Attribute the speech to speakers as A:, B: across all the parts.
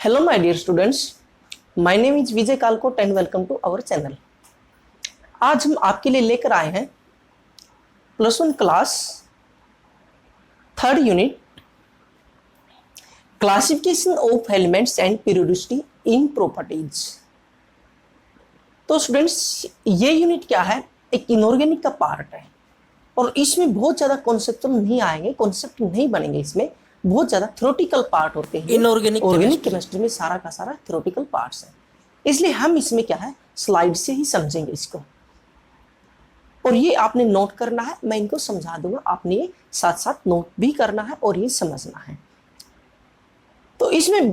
A: Hello my dear students, my name is Vijay कालकोट and welcome to our channel। आज हम आपके लिए लेकर आए हैं +1 class 3rd unit classification of elements and periodicity in properties. तो स्टूडेंट्स ये यूनिट क्या है, एक इनऑर्गेनिक का पार्ट है और इसमें बहुत ज़्यादा कॉन्सेप्चुअल नहीं आएंगे, कॉन्सेप्ट नहीं बनेंगे, इसमें बहुत ज़्यादा थ्योरेटिकल पार्ट होते हैं। ऑर्गेनिक केमिस्ट्री में सारा का सारा थ्योरेटिकल पार्ट्स है, इसलिए हम इसमें क्या है स्लाइड से ही समझेंगे इसको। और ये आपने नोट करना है, मैं इनको समझा दूंगा, आपने ये साथ साथ नोट भी करना है और ये समझना है। तो इसमें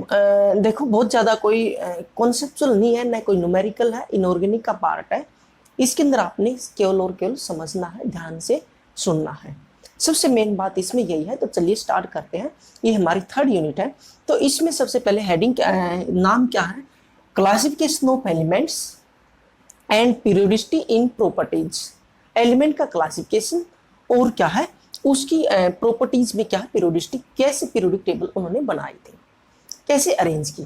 A: देखो बहुत ज़्यादा कोई कॉन्सेप्चुअल नहीं है, न कोई न्यूमेरिकल है, इनऑर्गेनिक का पार्ट है। इसके अंदर आपने केवल और केवल समझना है, ध्यान से सुनना है, सबसे मेन बात इसमें यही है। तो चलिए स्टार्ट करते हैं। ये हमारी 3rd यूनिट है। तो इसमें सबसे पहले हेडिंग नाम क्या है, classification of elements and periodicity in properties. Element का क्लासिफिकेशन और क्या है उसकी प्रॉपर्टीज में क्या है, पीरियोडिसिटी, कैसे पीरियोडिक टेबल उन्होंने बनाई थी, कैसे अरेंज की।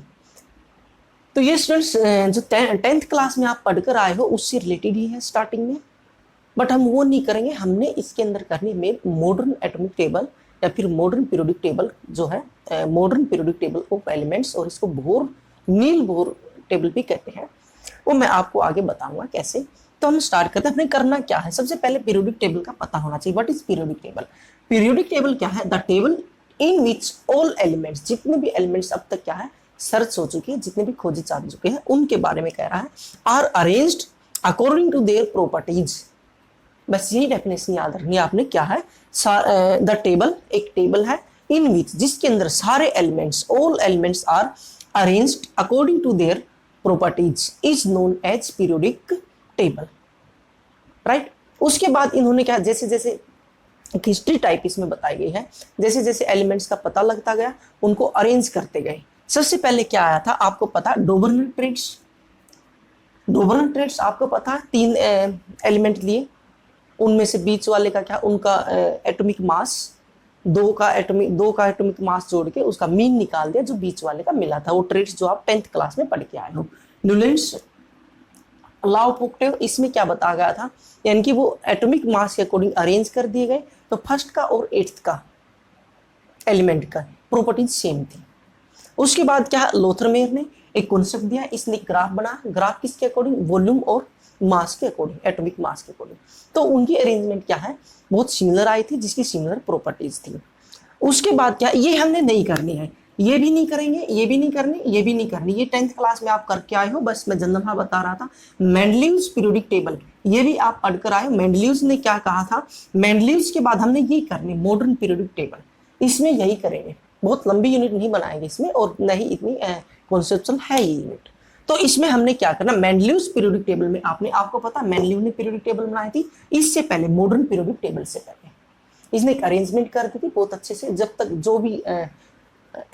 A: तो ये स्टूडेंट्स जो 10th क्लास में आप पढ़कर आए हो उससे रिलेटेड ही है स्टार्टिंग में, बट हम वो नहीं करेंगे। हमने इसके अंदर करनी में मॉडर्न एटॉमिक टेबल या फिर मॉडर्न पीरियोडिक टेबल जो है, modern periodic table of elements, और इसको बोर नील बोर टेबल भी कहते हैं, वो मैं आपको आगे बताऊंगा कैसे। तो हम स्टार्ट करते हैं। हमने करना क्या है, सबसे पहले पीरियोडिक टेबल का पता होना चाहिए। What is periodic table? Periodic table क्या है, the table in which all elements, जितने भी एलिमेंट्स अब तक क्या है सर्च हो चुके हैं, जितने भी खोजे जा चुके हैं, उनके बारे में कह रहा है, are arranged according to their properties. बस यही डेफिनेशन याद रखनी है आपने, क्या है द टेबल, एक टेबल है इन विच, जिसके अंदर सारे elements, all elements are arranged according to their properties, is known as periodic table, right. उसके बाद इन्होंने क्या, जैसे जैसे हिस्ट्री टाइप इसमें बताई गई है, जैसे जैसे एलिमेंट्स का पता लगता गया उनको अरेंज करते गए। सबसे पहले क्या आया था आपको पता, डोबर्नर ट्रेड्स। डोबर्नर ट्रेड्स आपको पता है 3 एलिमेंट लिए, उनमें से बीच वाले का क्या, उनका एटॉमिक मास, दो का एटॉमिक मास जोड़ के उसका मीन निकाल दिया जो बीच वाले का मिला था। वो ट्रेड्स जो आप 10th क्लास में पढ़ के आए हो। न्यूलैंड्स लॉ ऑफ ऑक्टेव, इसमें क्या बताया गया था, यानी कि वो एटॉमिक मास के अकॉर्डिंग अरेंज कर दिए गए। तो फर्स्ट का और 8th का एलिमेंट का प्रॉपर्टीज सेम थी। उसके बाद क्या, लोथरमेयर ने एक कॉन्सेप्ट दिया, इसने ग्राफ बना, ग्राफ किसके अकॉर्डिंग, वॉल्यूम और मास के अकॉर्डिंग, एटॉमिक मास के अकॉर्डिंग। तो उनकी अरेंजमेंट क्या है, बहुत सिमिलर आई थी, जिसकी सिमिलर प्रॉपर्टीज थी। उसके बाद क्या, ये हमने नहीं करनी है, ये भी नहीं करेंगे, ये भी नहीं करनी, ये भी नहीं करनी, ये 10th क्लास में आप करके आए हो, बस मैं जनरल बता रहा था। मेंडलीव्स पीरियोडिक टेबल, ये भी आप पढ़कर आए हो। मेंडलीव्स ने क्या कहा था, मेंडलीव्स के बाद हमने ये करनी मॉडर्न पीरियोडिक टेबल, इसमें यही करेंगे। बहुत लंबी यूनिट नहीं बनाएंगे इसमें, और न ही इतनी कॉन्सेप्चुअल है ये यूनिट। तो इसमें हमने क्या करना, मेंडलीव्स पीरियोडिक टेबल में आपको पता मेंडलीव ने पीरियोडिक टेबल बनाई थी, इससे पहले मॉडर्न पीरियोडिक टेबल से पहले इसने एक अरेंजमेंट कर दी थी बहुत अच्छे से, जब तक जो भी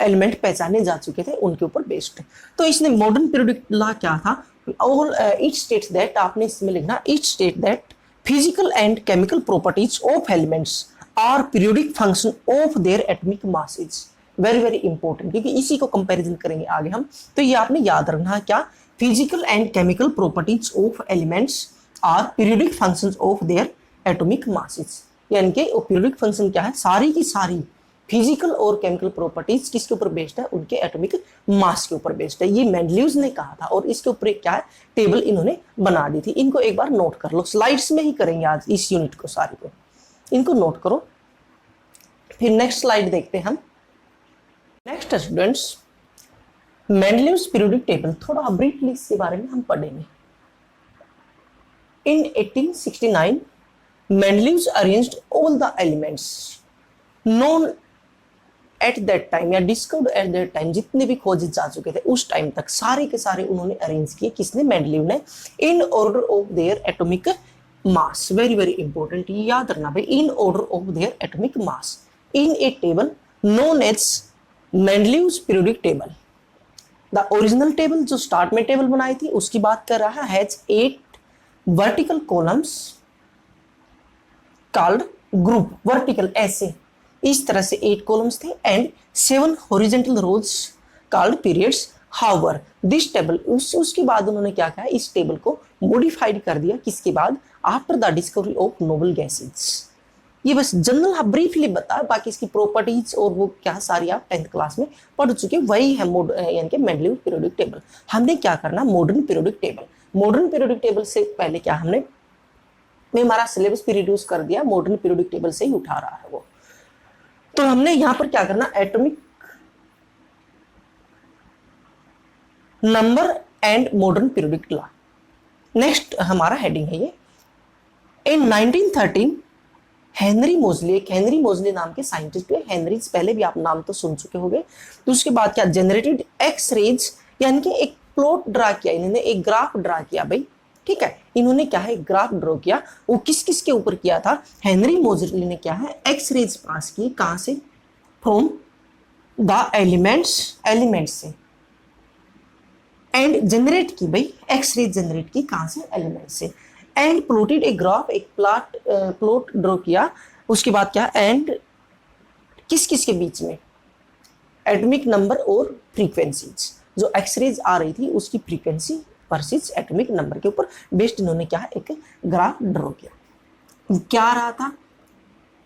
A: एलिमेंट पहचाने जा चुके थे उनके ऊपर बेस्ड। तो इसने मॉडर्न पीरियोडिक लॉ क्या था, ऑल इट स्टेट्स दैट, आपने इसमें लिखना, it state that physical and chemical properties of elements are periodic function of their atomic masses. Very very important, क्योंकि इसी को कंपैरिजन करेंगे आगे हम। तो ये आपने याद रखना है, क्या, physical and chemical properties of elements are periodic functions of their atomic masses. यानी कि पीरियोडिक फंक्शन क्या है, सारी की सारी फिजिकल और केमिकल प्रॉपर्टीज किसके ऊपर बेस्ड है, उनके एटॉमिक मास के ऊपर बेस्ड है। ये मेंडलीव्स ने कहा था, और इसके ऊपर क्या है टेबल इन्होंने बना दी थी। इनको एक बार नोट कर लो, स्लाइड्स में ही करेंगे आज इस यूनिट को, सारी को इनको नोट करो। फिर नेक्स्ट स्लाइड देखते हैं हम। Next students, Mendeleev's periodic table, थोड़ा ब्रीफली इसके बारे में हम पढ़ेंगे। इन 1869 Mendeleev's arranged all the elements known at that time, या डिस्कवर्ड एट दैट टाइम, जितने भी खोजे जा चुके थे उस टाइम तक सारे के सारे उन्होंने अरेंज किए। किसने, मेंडलीव ने, in order of their atomic mass. Very very important, याद रखना भाई, in order of their atomic mass in a table known as Mendeleev's periodic table. The original table जो स्टार्ट में टेबल बनाई थी उसकी बात कर रहा है, has 8 vertical columns called group, vertical ऐसे इस तरह से 8 कॉलम्स थे, and 7 horizontal rows called periods however this table, उसके बाद उन्होंने क्या कहा, इस टेबल को मॉडिफाइड कर दिया, किसके बाद, after the discovery of noble gases. ये बस जनरल हाँ ब्रीफली बताया, बाकी इसकी प्रॉपर्टीज और वो क्या सारी आप 10th क्लास में पढ़ चुके, वही है यानी कि मेंडलीव पीरियोडिक टेबल। हमने क्या करना, modern periodic table. Modern periodic table से पहले क्या हमने, मैं हमारा सिलेबस भी रिड्यूस कर दिया, मॉडर्न पीरियोडिक टेबल से ही उठा रहा है वो। तो हमने यहां पर क्या करना, atomic number and modern periodic law. Next हमारा हेडिंग है ये, इन 1913 हेनरी मोजली, एक हेनरी मोजली नाम के साइंटिस्ट है, हेनरी से पहले भी आप नाम तो सुन चुके होंगे। तो उसके बाद क्या, जनरेटेड एक्स रेज, यानी कि एक प्लॉट ड्रा किया इन्होंने, एक ग्राफ ड्रा किया भाई, ठीक है। इन्होंने क्या है, ग्राफ ड्रॉ किया, वो किस किस के ऊपर किया था, हेनरी मोजली ने क्या है, एक्स रेज पास की, कहां से, फ्रॉम द एलिमेंट्स से, एंड जनरेट की भाई, एक्स रेज जनरेट की कहां से, एलिमेंट से, एंड प्लॉटेड ए ग्राफ, एक प्लॉट ड्रॉ किया। उसके बाद क्या, एंड किस किस के बीच में, एटॉमिक नंबर और फ्रीक्वेंसीज, जो एक्सरेज आ रही थी उसकी फ्रीक्वेंसी वर्सेस एटॉमिक नंबर के ऊपर बेस्ड इन्होंने क्या, एक ग्राफ ड्रॉ किया। क्या आ रहा था,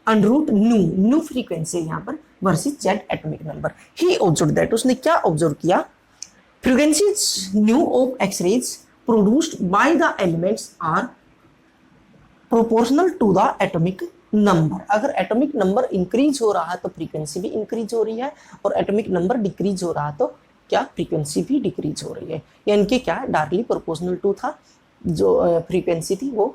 A: अंडररूट न्यू फ्रीक्वेंसी यहाँ पर versus Z atomic number. He observe that, उसने क्या ऑब्जर्व किया, frequencies new of X-rays produced by the elements are proportional to the atomic number। अगर एटॉमिक नंबर इंक्रीज हो रहा है तो फ्रीक्वेंसी भी इंक्रीज हो रही है, और एटॉमिक नंबर डिक्रीज हो रहा है तो क्या, फ्रीक्वेंसी भी डिक्रीज हो रही है। यानी कि क्या, डायरेक्टली प्रोपोर्शनल टू था जो फ्रीक्वेंसी थी वो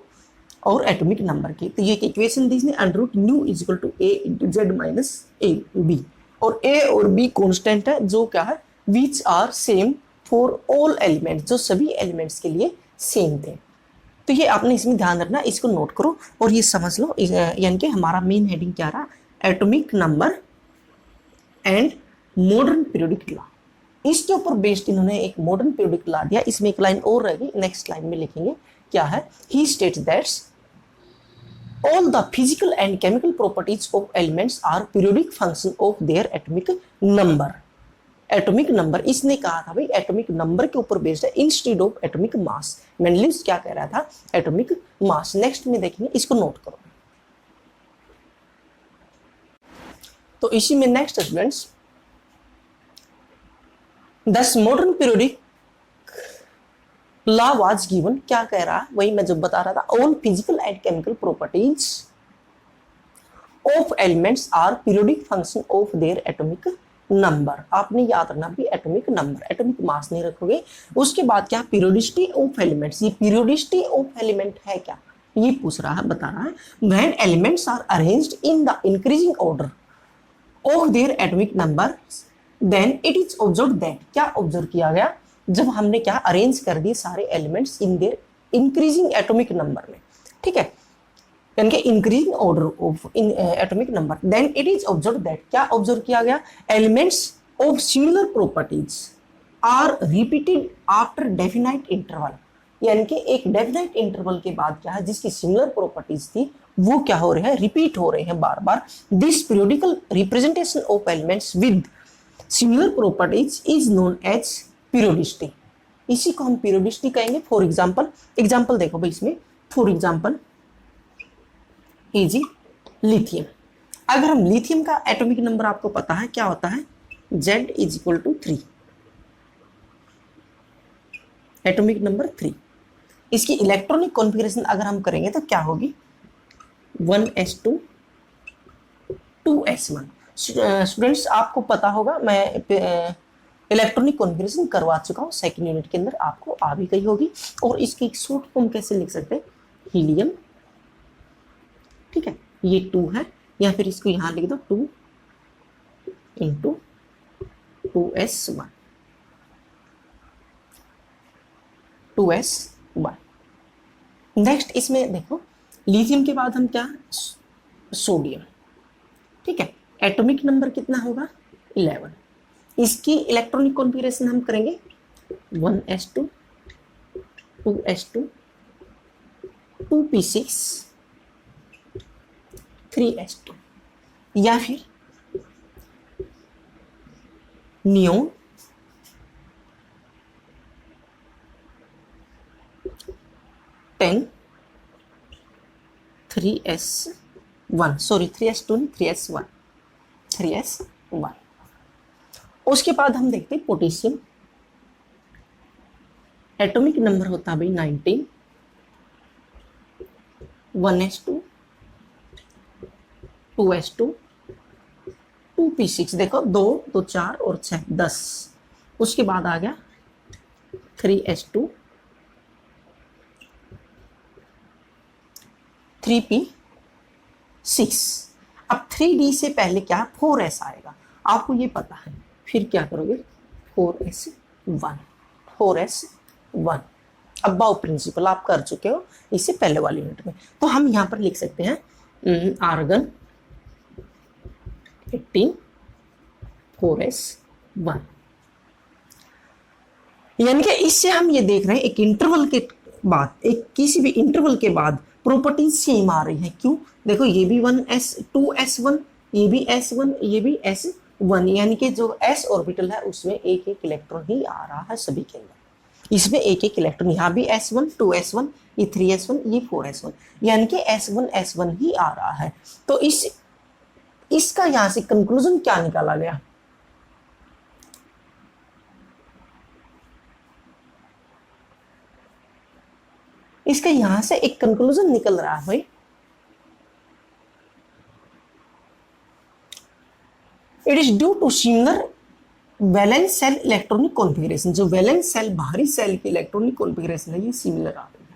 A: और एटॉमिक नंबर की। तो ये इक्वेशन दी इसने, under root nu is equal to a into Z minus a b, और ए और बी कॉन्स्टेंट है जो क्या है, which are same for all elements, जो सभी एलिमेंट्स के लिए सेम थे। तो ये आपने इसमें ध्यान रखना, इसको नोट करो और ये समझ लो, यानी कि हमारा मेन हेडिंग क्या रहा, atomic number and modern periodic law. इसके ऊपर बेस्ड इन्होंने एक मॉडर्न पीरियोडिक लॉ दिया। इसमें एक लाइन और रहेगी, नेक्स्ट लाइन में लिखेंगे क्या है, he states that's all the physical and chemical properties of elements are periodic function of their atomic number। Atomic number इसने कहा था भाई, एटॉमिक नंबर के ऊपर बेस्ड है instead of atomic mass. Mendeleev क्या कह रहा था, एटॉमिक मास। नेक्स्ट में देखेंगे, इसको नोट करो। तो इसी में नेक्स्ट स्टूडेंट्स, दस modern periodic law was given, क्या कह रहा है, वही मैं जब बता रहा था, all physical and chemical properties of elements are periodic function of their atomic number. आपने याद रखना भी, एटॉमिक नंबर, एटॉमिक मास नहीं रखोगे। उसके बाद क्या, पीरियोडिसिटी ऑफ एलिमेंट्स। ये पीरियोडिसिटी ऑफ एलिमेंट है क्या, ये पूछ रहा है, बता रहा है, when elements are arranged in the increasing order of their atomic number then it is observe that. क्या ऑब्जर्व किया गया, जब हमने क्या अरेंज कर दिए सारे elements in their increasing atomic number में, ठीक है, यानी कि increasing order of atomic number, then it is observe that, क्या ऑब्जर्व किया गया, elements of similar properties are repeated after definite interval. यानी कि एक डेफिनाइट इंटरवल के बाद क्या है, जिसकी सिमिलर प्रॉपर्टीज थी वो क्या हो रहे हैं, रिपीट हो रहे हैं बार बार। This periodical representation of elements with similar properties is known as periodicity. इसी को हम पीरियोडिसिटी कहेंगे। फॉर एग्जाम्पल देखो भाई इसमें, फॉर एग्जाम्पल इजी लिथियम। अगर हम लिथियम का एटॉमिक नंबर आपको पता है क्या होता है, Z is equal to 3, atomic number 3। इसकी इलेक्ट्रॉनिक कॉन्फ़िगरेशन अगर हम करेंगे तो क्या होगी, 1s2 2s1। स्टूडेंट्स आपको पता होगा, मैं इलेक्ट्रॉनिक कॉन्फ़िगरेशन करवा चुका हूँ सेकंड यूनिट के अंदर, आपको आ भी गई होगी। और इसकी एक शॉर्ट फॉर्म कैसे लिख सकते हैं, हीलियम, ठीक है, ये 2 है, या फिर इसको यहां लिख दो 2 इंटू 2s1, 2s1। नेक्स्ट इसमें देखो, लिथियम के बाद हम क्या, सोडियम, ठीक है, एटॉमिक नंबर कितना होगा, 11। इसकी इलेक्ट्रॉनिक कॉन्फ़िगरेशन हम करेंगे 1s2 2s2 2p6 3s2, या फिर नियोन 3s1, सॉरी 3s2 नहीं, 3s1, 3s1। उसके बाद हम देखते हैं पोटेशियम, एटॉमिक नंबर होता है भाई 19, 1s2, 2s2, 2p6, देखो 2 2 4 और 6 10। उसके बाद आ गया 3s2, 3p6। अब 3d से पहले क्या 4s आएगा, आपको ये पता है। फिर क्या करोगे 4s1, 4s1। अब बाउ प्रिंसिपल आप कर चुके हो इससे पहले वाली यूनिट में, तो हम यहां पर लिख सकते हैं आर्गन 18, 4s1। यानी कि इससे हम ये देख रहे हैं एक इंटरवल के बाद, एक किसी भी इंटरवल के बाद प्रॉपर्टीज सेम आ रही है। क्यों, देखो ये भी 2s1, ये भी s1, ये भी s1, यानी कि जो s ऑर्बिटल है उसमें एक एक इलेक्ट्रॉन ही आ रहा है सभी के अंदर। इसमें एक एक इलेक्ट्रॉन, यहाँ भी s1, 2s1, ये 3s1, ये 4s1, यानी कि s1 ही आ रहा है। तो इसका यहां से कंक्लूजन क्या निकाला गया, इसका यहां से एक कंक्लूजन निकल रहा है भाई, it is due to similar valence shell electronic configuration. जो वैलेंस सेल बाहरी सेल की इलेक्ट्रॉनिक कॉन्फ़िगरेशन है ये सिमिलर आ रही है।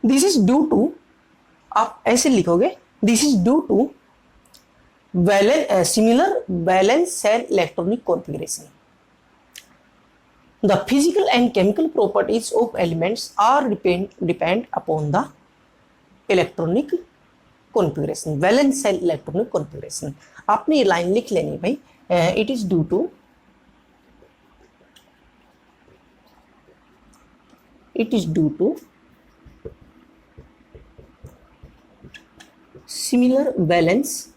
A: दिस इज ड्यू टू, आप ऐसे लिखोगे, this is due to similar valence shell electronic configuration. The physical and chemical properties of elements are depend upon the electronic configuration, valence cell electronic configuration। आपने ये line लिख लेनी भाई, it is due to similar valence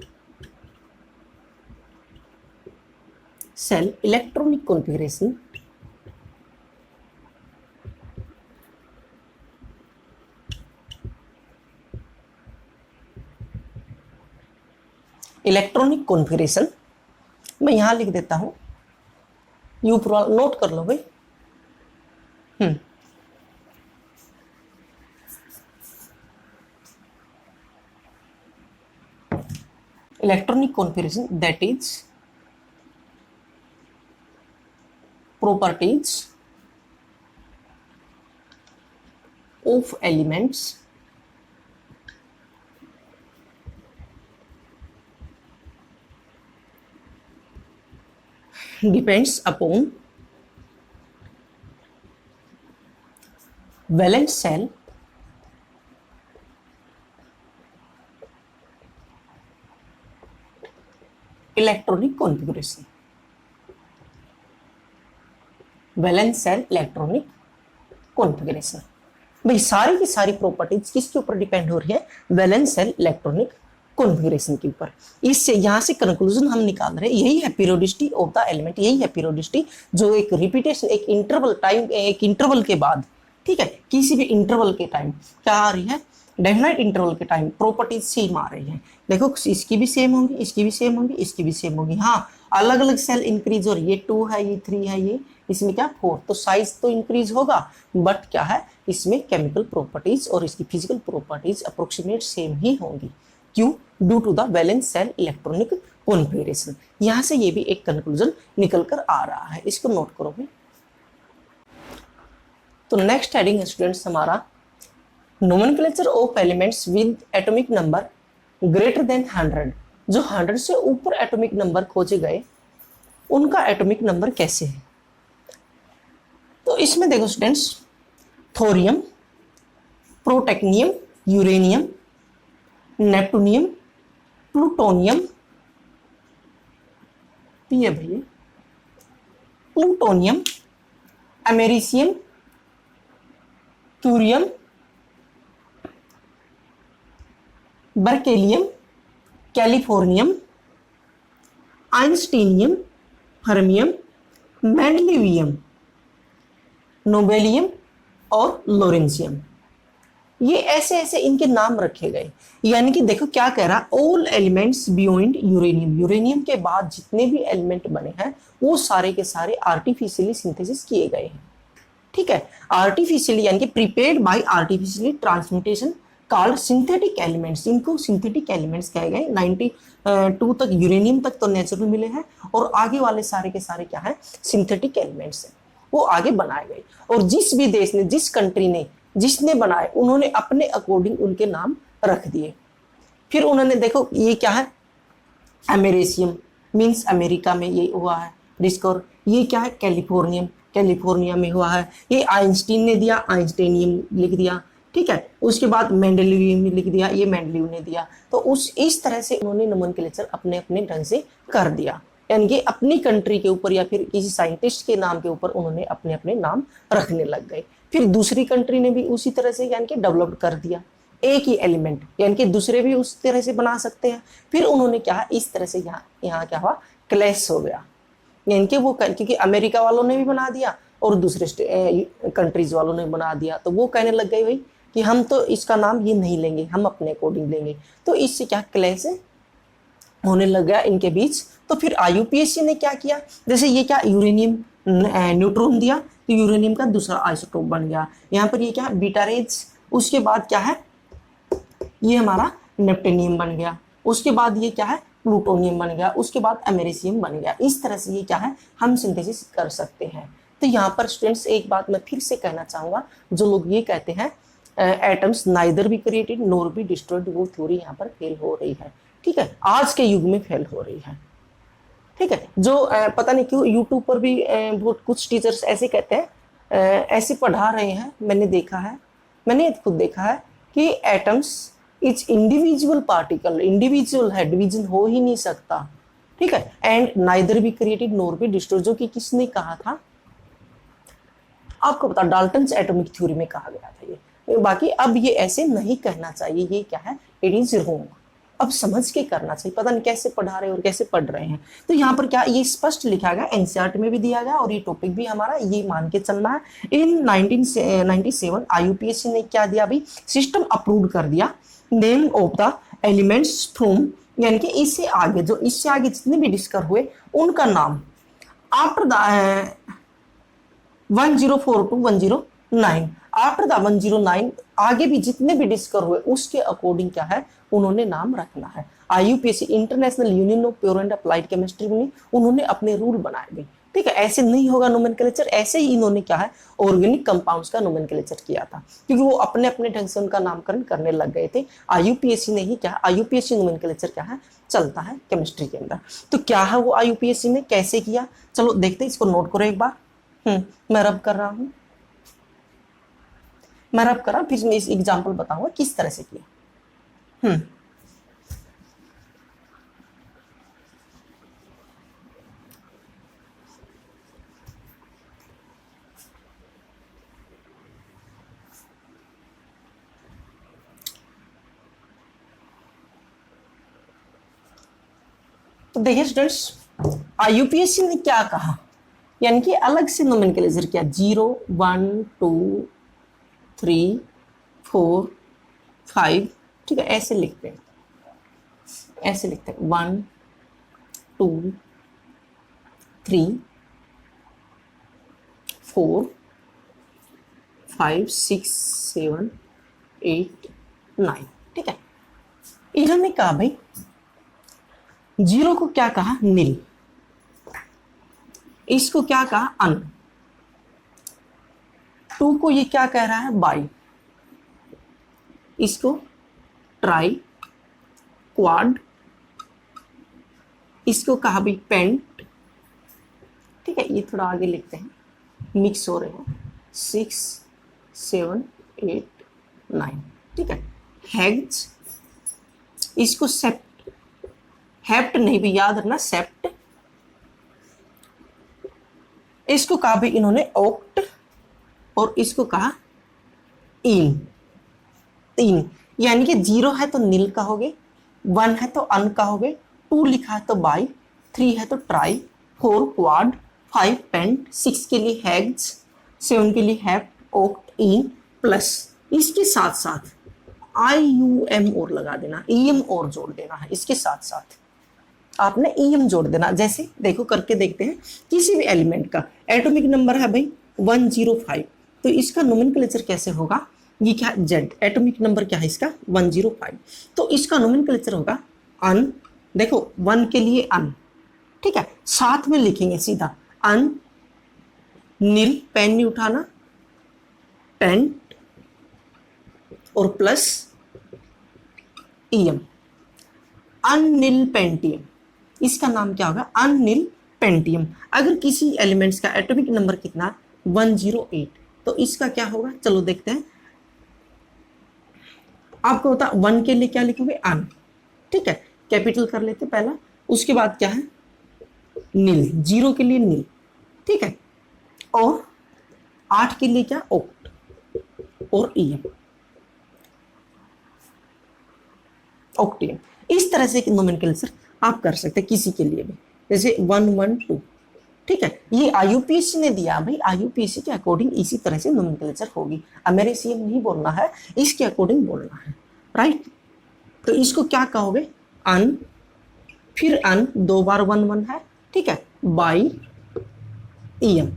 A: cell electronic configuration electronic configuration. मैं यहां लिख देता हूं, यू पूरा नोट कर लो भाई। Electronic configuration that is properties of elements depends upon valence cell electronic configuration. Valence shell electronic configuration, भाई सारी की सारी प्रॉपर्टीज किसके ऊपर डिपेंड हो रही है, वैलेंस सेल इलेक्ट्रॉनिक कॉन्फ़िगरेशन के ऊपर। इससे यहां से कंक्लूजन हम निकाल रहे हैं, यही है पीरियोडिसिटी ऑफ द एलिमेंट, यही है पीरियोडिसिटी जो एक रिपीटेशन, एक इंटरवल टाइम, एक इंटरवल के बाद, ठीक है, किसी भी इंटरवल के टाइम क्या आ रही है, डेफिनेट इंटरवल के टाइम प्रॉपर्टीज सेम आ रही है। देखो इसकी भी सेम होंगी, इसकी भी सेम होंगी, इसकी भी सेम होगी। हाँ, अलग अलग सेल इंक्रीज हो रही है, 2 है, ये 3 है, ये इसमें क्या 4, तो साइज तो इंक्रीज होगा, बट क्या है इसमें केमिकल प्रॉपर्टीज और इसकी फिजिकल प्रॉपर्टीज अप्रोक्सीमेट सेम ही होंगी। क्यों, due to the valence shell electronic configuration. यहां से ये भी एक कंक्लूजन निकल कर आ रहा है, इसको नोट करो भाई। तो नेक्स्ट हेडिंग स्टूडेंट्स हमारा nomenclature of elements with atomic number greater than 100। जो 100 से ऊपर एटॉमिक नंबर खोजे गए उनका एटॉमिक नंबर कैसे है। तो इसमें देखो students, thorium, protactinium, uranium, neptunium, plutonium, ये भैया plutonium, americium, curium, berkelium, californium, einsteinium, fermium, mendelevium, nobelium और लोरेंसियम। ये ऐसे ऐसे इनके नाम रखे गए। यानी कि देखो क्या कह रहा, all elements beyond uranium, uranium के बाद जितने भी एलिमेंट बने हैं वो सारे के सारे आर्टिफिशियली सिंथेसिस किए गए हैं। ठीक है, आर्टिफिशियली यानी कि prepared by artificially transmutation called synthetic elements, इनको सिंथेटिक एलिमेंट्स कहे गए। 92 तक यूरेनियम तक तो नेचुरल मिले हैं और आगे वाले सारे के सारे क्या है, सिंथेटिक एलिमेंट्स हैं, वो आगे बनाए गए। और जिस भी देश ने, जिस कंट्री ने, जिसने बनाए, उन्होंने अपने अकॉर्डिंग उनके नाम रख दिए। फिर उन्होंने देखो ये क्या है, अमेरिशियम मीन्स अमेरिका में ये हुआ है डिस्कवर। ये क्या है, कैलिफोर्नियम, कैलिफोर्निया में हुआ है। ये आइंस्टीन ने दिया, आइंस्टीनियम लिख दिया। ठीक है, उसके बाद मेंडेलियम लिख दिया, ये मेंडेलियम ने दिया। तो उस इस तरह से उन्होंने नोमेनक्लेचर अपने अपने ढंग से कर दिया, यानी कि अपनी कंट्री के ऊपर या फिर किसी साइंटिस्ट के नाम के ऊपर उन्होंने अपने अपने नाम रखने लग गए। फिर दूसरी कंट्री ने भी उसी तरह से यानी कि डेवलप कर दिया एक ही एलिमेंट, यानी कि दूसरे भी उस तरह से बना सकते हैं। फिर उन्होंने क्या, इस तरह से यहाँ क्या हुआ, क्लैश हो गया। यानी कि वो क्योंकि अमेरिका वालों ने भी बना दिया और दूसरे कंट्रीज वालों ने बना दिया, तो वो कहने लग गए भाई कि हम तो इसका नाम ये नहीं लेंगे, हम अपने अकॉर्डिंग लेंगे। तो इससे क्या क्लैश होने लग गया इनके बीच। तो फिर IUPAC ने क्या किया, जैसे ये क्या यूरेनियम न्यूट्रॉन दिया, तो यूरेनियम का दूसरा आइसोटोप बन गया। यहाँ पर ये क्या बीटा रेज, उसके बाद क्या है, ये हमारा नेप्टेनियम बन गया। उसके बाद ये क्या है, प्लूटोनियम बन गया। उसके बाद अमेरिशियम बन गया। इस तरह से ये क्या है, हम सिंथेसिस कर सकते हैं। तो यहाँ पर स्टूडेंट्स एक बात मैं फिर से कहना चाहूंगा, जो लोग ये कहते हैं atoms neither be created NOR be destroyed, वो थ्योरी यहाँ पर फेल हो रही है। ठीक है, आज के युग में फेल हो रही है। ठीक है, जो पता नहीं क्यों यूट्यूब पर भी बहुत कुछ टीचर्स ऐसे कहते हैं, ऐसे पढ़ा रहे हैं। मैंने देखा है, मैंने खुद देखा है कि atoms is individual particle, individual है, डिवीजन हो ही नहीं सकता। ठीक है, and neither be created NOR be destroyed, जो कि किसने कहा था आपको पता, डाल्टन्स एटॉमिक थ्योरी में कहा गया था ये। बाकी अब ये ऐसे नहीं कहना चाहिए, ये क्या है, इट इज रॉन्ग। अब समझ के करना चाहिए, पता नहीं कैसे पढ़ा रहे हैं और कैसे पढ़ रहे हैं। तो यहाँ पर क्या ये स्पष्ट लिखा गया, एनसीईआरटी में भी दिया गया और ये टॉपिक भी हमारा ये मान के चलना है। इन 1997 IUPAC ने क्या दिया भाई, सिस्टम अप्रूव कर दिया, name of the elements from, यानी कि इससे आगे जो इससे आगे जितने भी डिस्कवर हुए उनका नाम आफ्टर द 1042 109, आफ्टर द 109 आगे भी जितने भी डिस्कवर हुए उसके अकॉर्डिंग क्या है, उन्होंने नाम रखना है। IUPAC international union of pure and applied chemistry में उन्होंने अपने रूल बनाए गए। ठीक है, ऐसे नहीं होगा नोमेनक्लेचर। ऐसे ही इन्होंने क्या है, ऑर्गेनिक कंपाउंड्स का नोमेनक्लेचर किया था, क्योंकि वो अपने अपने ढंग से उनका नामकरण करने लग गए थे। IUPAC ने ही क्या, IUPAC नोमेनक्लेचर क्या है, चलता है केमिस्ट्री के अंदर। तो क्या है वो IUPAC ने कैसे किया, चलो देखते हैं, इसको नोट करो एक बार। मैं रब कर रहा हूं, मैं रब कर रहा हूं, फिर मैं इस एग्जाम्पल बताऊंगा किस तरह से किया। तो देखिए स्टूडेंट्स, IUPAC ने क्या कहा, यानी कि अलग से नोमेनक्लेचर किया, 0 1 2 3 4 5। ठीक है, ऐसे लिखते हैं, ऐसे लिखते हैं 1 2 3 4 5 6 7 8 9। ठीक है, इन्होंने कहा भाई 0 को क्या कहा, नील, इसको क्या कहा, अन, 2 को ये क्या कह रहा है, बाई, इसको ट्राई, क्वाड, इसको कहा भाई पेंट। ठीक है, ये थोड़ा आगे लिखते हैं, मिक्स हो रहे हैं, 6 7 8 9। ठीक है, हेग्स, इसको सेप्ट, हेप्ट नहीं भी याद रखना, सेप्ट, इसको कहा भी इन्होंने ऑक्ट, और इसको कहा इन, 3। यानी कि 0 है तो नील कहोगे, 1 है तो अन कहोगे, 2 लिखा है तो बाई, 3 है तो ट्राई, 4 क्वाड, 5 पेंट, 6 के लिए हैग्स, 7 के लिए हैप्ट, ऑक्ट, इन, प्लस इसके साथ साथ IUM और लगा देना, EM और जोड़ देना है। इसके साथ साथ आपने EM जोड़ देना। जैसे देखो करके देखते हैं, किसी भी एलिमेंट का एटॉमिक नंबर है भाई 105, तो इसका नोमेनक्लेचर कैसे होगा, ये क्या Z, एटॉमिक नंबर क्या है इसका 105, तो इसका नोमेनक्लेचर होगा अन, देखो 1 के लिए अन, ठीक है, साथ में लिखेंगे सीधा अन नील, पेन नहीं उठाना, पेंट और प्लस EM, अननील पेंटियम, इसका नाम क्या होगा अननील पेंटियम। अगर किसी एलिमेंट्स का एटॉमिक नंबर कितना 108, तो इसका क्या होगा, चलो देखते हैं। आपको होता 1 के लिए क्या लिखोगे अन, ठीक है, कैपिटल कर लेते पहला, उसके बाद क्या है नील, 0 के लिए नील, ठीक है, और 8 के लिए क्या ऑक्ट और EM ऑक्टियम। इस तरह से नोमेनक्लेचर आप कर सकते हैं किसी के लिए भी, जैसे 112, ठीक है, ये IUPAC ने दिया भाई, IUPAC के अकॉर्डिंग इसी तरह से नोमेनक्लेचर होगी। अब मेरे CM नहीं बोलना है, इसके अकॉर्डिंग बोलना है, राइट। तो इसको क्या कहोगे अन, फिर अन 2 बार 1 है, ठीक है, बाई EM,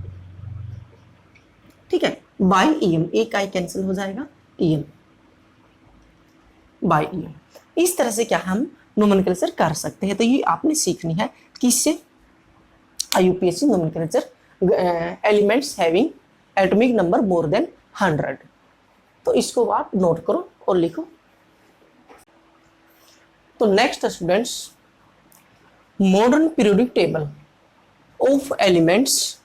A: ठीक है, बाई EM, एक आई कैंसिल हो जाएगा, EM बाई EM। इस तरह से क्या हम नोमेनक्लेचर कर सकते हैं। तो ये आपने सीखनी है किससे, IUPAC nomenclature elements having atomic number more than 100। तो इसको आप नोट करो और लिखो। तो next students, modern periodic table of elements,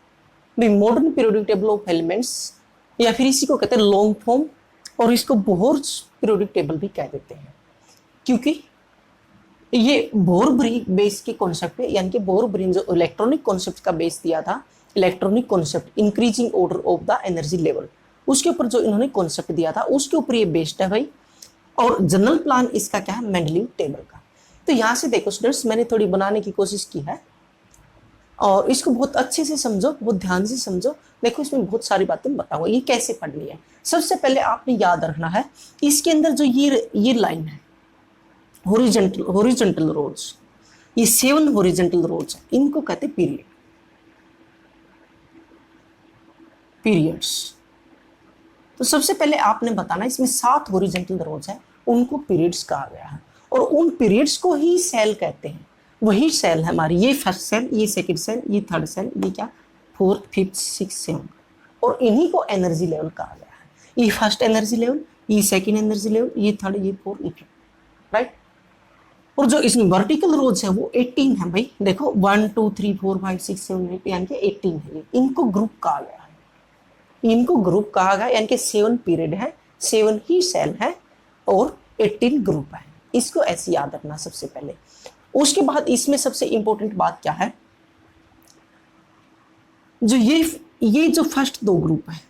A: modern periodic table of elements, या फिर इसी को कहते हैं लॉन्ग फॉर्म, और इसको बोहर पीरियोडिक टेबल भी कह देते हैं, क्योंकि ये बोहर बेस के कॉन्सेप्ट है, यानी कि बोहर जो इलेक्ट्रॉनिक कॉन्सेप्ट का बेस दिया था, electronic concept increasing order of the energy level, उसके ऊपर जो इन्होंने कॉन्सेप्ट दिया था उसके ऊपर ये बेस्ड है भाई। और जनरल प्लान इसका क्या है, मेंडलीव टेबल का। तो यहाँ से देखो स्टूडेंट्स, मैंने थोड़ी बनाने की कोशिश की है, और इसको बहुत अच्छे से समझो, बहुत ध्यान से समझो। देखो इसमें बहुत सारी बातें बताऊंगा ये कैसे पढ़नी है। सबसे पहले आपने याद रखना है, इसके अंदर जो ये लाइन है हॉरिजॉन्टल रोड्स, ये 7 हॉरिजॉन्टल रोड्स है, इनको कहते हैं पीरियड्स। तो सबसे पहले आपने बताना, इसमें 7 हॉरिजॉन्टल रोड्स है, उनको पीरियड्स कहा गया है, और उन पीरियड्स को ही सेल कहते हैं। वही सेल है हमारी, ये फर्स्ट सेल, ये सेकंड सेल, ये थर्ड सेल, ये क्या 4th 5th 6th 7th, और इन्हीं को एनर्जी लेवल कहा गया है। ये फर्स्ट एनर्जी लेवल, ये सेकंड एनर्जी लेवल, ये थर्ड, ये 4th, ये 5th, राइट। और जो इसमें वर्टिकल रोड्स है वो 18 है भाई, देखो 1 2 3 4 5 6 7 8, यानी कि 18 है ये। इनको ग्रुप कहा गया है, इनको ग्रुप कहा गया, यानी कि 7 पीरियड है, 7 ही सेल है, और 18 ग्रुप है। इसको ऐसे याद रखना सबसे पहले। उसके बाद इसमें सबसे इंपॉर्टेंट बात क्या है, जो ये जो फर्स्ट 2 ग्रुप है।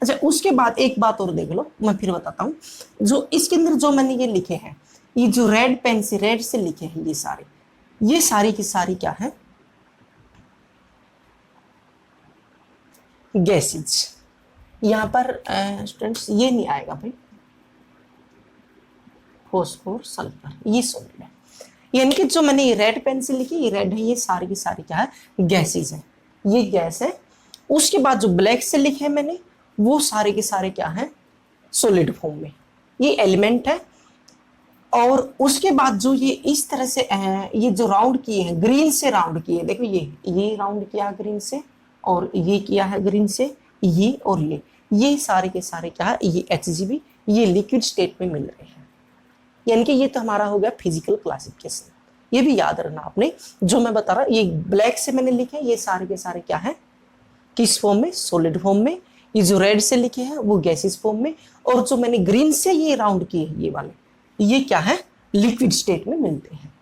A: अच्छा, उसके बाद एक बात और देख लो, मैं फिर बताता हूं। जो इसके अंदर जो मैंने ये लिखे हैं, ये जो रेड पेन से रेड से लिखे हैं, ये सारी की सारी क्या है, गैसेज। यहां पर स्टूडेंट्स ये नहीं आएगा भाई, फॉस्फोर सल्फर, ये सॉलिड है। यानी कि जो मैंने ये रेड पेन से लिखी, ये रेड है, ये सारी की सारी क्या है, गैसेज है, ये गैस है। उसके बाद जो ब्लैक से लिखे हैं मैंने, वो सारे के सारे क्या है, सॉलिड फॉर्म में, ये एलिमेंट है। और उसके बाद जो ये इस तरह से ये जो राउंड किए हैं, ग्रीन से राउंड किए, देखो ये राउंड किया ग्रीन से, और ये किया है ग्रीन से, ये और ये सारे के सारे क्या है, ये HGB, ये लिक्विड स्टेट में मिल रहे हैं। यानी कि ये तो हमारा हो गया फिजिकल क्लासिफिकेशन। ये भी याद रखना आपने, जो मैं बता रहा, ये ब्लैक से मैंने लिखे, ये सारे के सारे क्या है, किस फॉर्म में, सॉलिड फॉर्म में। ये जो रेड से लिखे हैं वो गैसेस फॉर्म में, और जो मैंने ग्रीन से ये राउंड किए हैं, ये वाले, ये क्या है, लिक्विड स्टेट में मिलते हैं।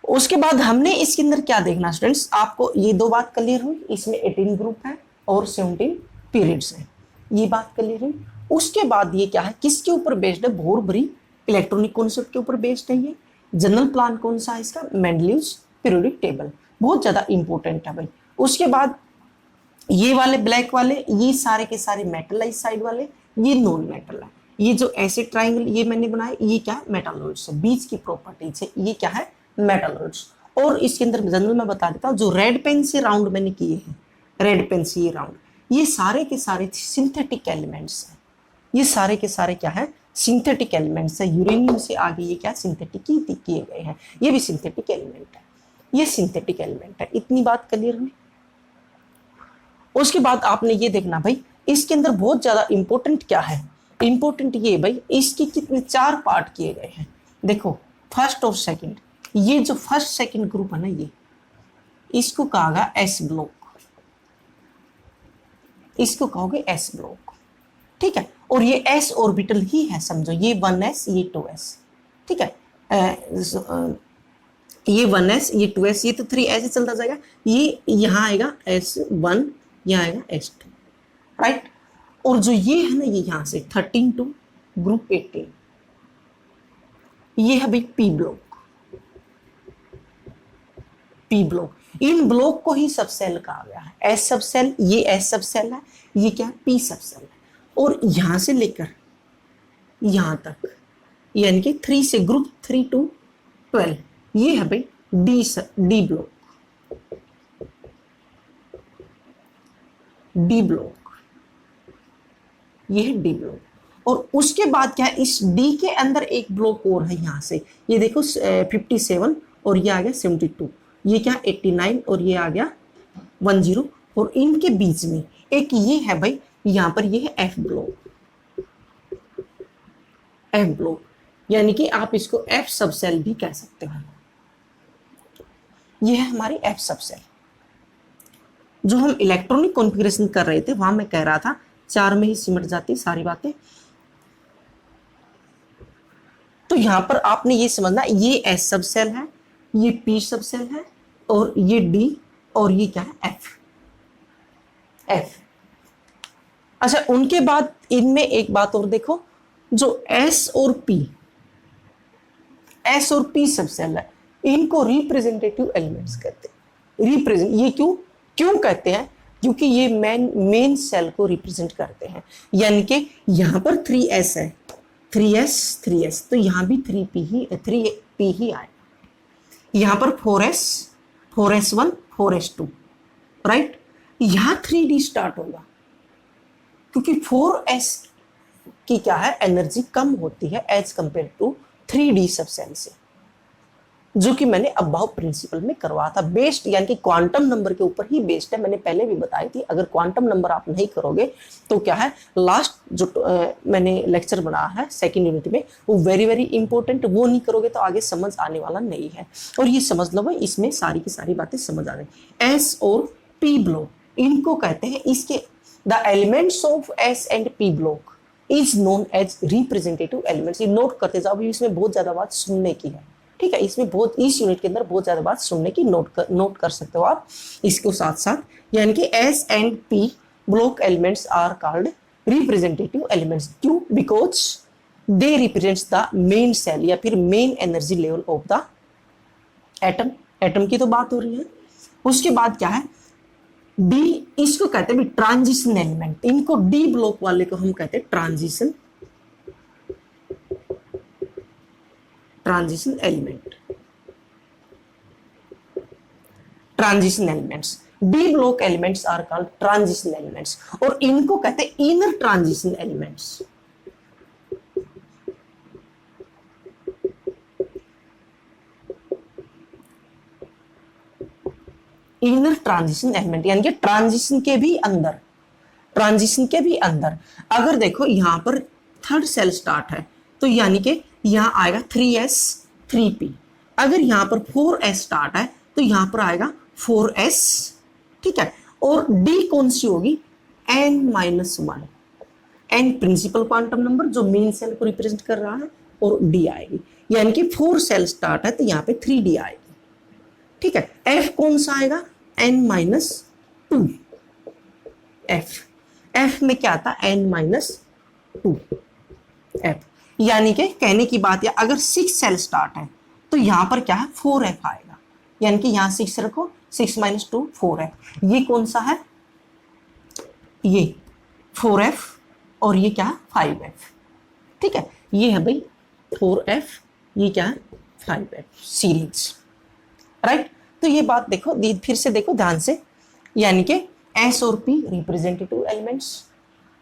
A: उसके बाद हमने इसके अंदर क्या देखना स्टूडेंट्स, आपको ये 2 बात क्लियर हुई, इसमें 18 ग्रुप है और 17 पीरियड्स है, ये बात क्लियर हुई। उसके बाद ये क्या है, किसके ऊपर बेस्ड है, बोहर इलेक्ट्रॉनिक कॉन्सेप्ट के ऊपर बेस्ड है। ये जनरल प्लान कौन सा है इसका, मेंडलीव्स पीरियोडिक टेबल, बहुत ज्यादा इंपॉर्टेंट है भाई। उसके बाद ये वाले ब्लैक वाले ये सारे के सारे मेटल है, इस साइड वाले ये नॉन मेटल है। ये जो ऐसे ट्राइंगल ये मैंने बनाया ये क्या है, मेटालॉइड्स है, बीच की प्रॉपर्टीज है, ये क्या है, मेटालॉइड्स। और इसके अंदर जनरल मैं बता देता हूँ, जो रेड पेन से राउंड मैंने किए हैं, रेड पेन से ये राउंड, ये सारे के सारे सिंथेटिक एलिमेंट्स हैं। ये सारे के सारे क्या है, सिंथेटिक एलिमेंट्स है। यूरेनियम से आगे ये क्या सिंथेटिक किए गए हैं, ये भी सिंथेटिक एलिमेंट है, ये सिंथेटिक एलिमेंट है। इतनी बात क्लियर हुई। उसके बाद आपने ये देखना भाई, इसके अंदर बहुत ज्यादा इंपॉर्टेंट क्या है, इंपॉर्टेंट ये भाई इसके कितने 4 पार्ट किए गए हैं। देखो फर्स्ट और सेकंड, ये जो फर्स्ट सेकंड ग्रुप है ना, ये इसको कहा एस ब्लॉक, इसको कहोगे एस ब्लॉक, ठीक है। और ये एस ऑर्बिटल ही है, समझो ये 1s ये 2s, ठीक है। ये 1s ये 2s, ये तो 3 ऐसे चलता जाएगा, ये यहां आएगा s1, यहां आएगा s2, राइट। और जो ये है ना, ये यहां से 13 टू ग्रुप 18, ये है भाई पी ब्लॉक, पी ब्लॉक। इन ब्लॉक को ही सबसेल कहा गया है, एस सबसेल, ये एस सबसेल है, ये क्या पी सबसेल है। और यहां से लेकर यहां तक यानी कि 3 से ग्रुप 3 टू 12, ये है भाई डी ब्लॉक, डी ब्लॉक, ये है डी ब्लॉक। और उसके बाद क्या है, इस डी के अंदर एक ब्लॉक और है, यहां से ये देखो 57 और ये आ गया 72, ये क्या 89 और ये आ गया 10। और इनके बीच में एक ये है भाई, यहां पर ये है एफ ब्लॉक, एफ ब्लॉक, यानी कि आप इसको एफ सबसेल भी कह सकते हो। ये है हमारी एफ सबसेल। जो हम इलेक्ट्रॉनिक कॉन्फ़िगरेशन कर रहे थे वहां मैं कह रहा था 4 में ही सिमट जाती सारी बातें। तो यहां पर आपने ये समझना, ये एस सबसेल है, ये पी सबसेल है, और ये डी, और ये क्या है एफ, एफ। अच्छा उनके बाद इनमें एक बात और देखो, जो एस और पी, एस और पी सबसेल है, इनको रिप्रेजेंटेटिव एलिमेंट्स कहते हैं। रिप्रेजेंट, ये क्यों कहते हैं, क्योंकि ये मेन सेल को रिप्रेजेंट करते हैं। यानी कि यहां पर 3s है, 3s, तो यहां भी 3p ही आए। यहां पर 4s1 4s2, राइट। यहां 3d स्टार्ट होगा, क्योंकि 4s की क्या है, एनर्जी कम होती है as compare to 3d subshell से, जो कि मैंने अबाव प्रिंसिपल में करवाया था। बेस्ड यानी कि क्वांटम नंबर के ऊपर ही बेस्ड है, मैंने पहले भी बताई थी। अगर क्वांटम नंबर आप नहीं करोगे तो क्या है, लास्ट जो मैंने लेक्चर बनाया है सेकंड यूनिट में, वो वेरी वेरी इंपॉर्टेंट, वो नहीं करोगे तो आगे समझ आने वाला नहीं है। और ये समझ लो भाई, इसमें सारी की सारी बातें समझ आ रही। एस और पी ब्लॉक इनको कहते हैं, इसके the elements of s and P block is known as representative elements. ये नोट करते जाओ, इसमें बहुत ज्यादा बात सुनने की है, ठीक है। इसमें बहुत, इस यूनिट के अंदर बहुत ज्यादा बात सुनने की नोट कर सकते हो आप इसको साथ साथ। यानी कि S and P block elements are called representative elements. क्यों? Because they represents the main shell या फिर main energy level of the atom. Atom की तो बात हो रही है। उसके बाद क्या है, डी, इसको कहते हैं ट्रांजिशन एलिमेंट। इनको डी ब्लॉक वाले को हम कहते हैं transition element, transition elements. D block elements are called transition elements, और इनको कहते हैं inner transition elements. Inner transition element यानी कि ट्रांजिशन के भी अंदर, अगर देखो यहां पर थर्ड सेल स्टार्ट है तो यानी कि यहां आएगा 3s 3p। अगर यहां पर 4s स्टार्ट है तो यहां पर आएगा 4s, ठीक है। और d कौन सी होगी, n-1, n principal quantum number जो मेन सेल को रिप्रेजेंट कर रहा है, और d आएगी। यानी कि 4 सेल स्टार्ट है तो यहां पे 3d आएगी, ठीक है। f कौन सा आएगा, n-2, f में क्या आता है, n-2 f। यानी कि कहने की बात है, अगर 6 सेल स्टार्ट है तो यहां पर क्या है 4f आएगा। यानी कि यहां 6 रखो, 6 - 2 4f। ये कौन सा है, ये 4f और ये क्या है 5f। ठीक है, ये है भाई 4f, ये क्या है 5f सीरीज, राइट। तो ये बात देखो, फिर से देखो ध्यान से, यानी कि s और p representative elements,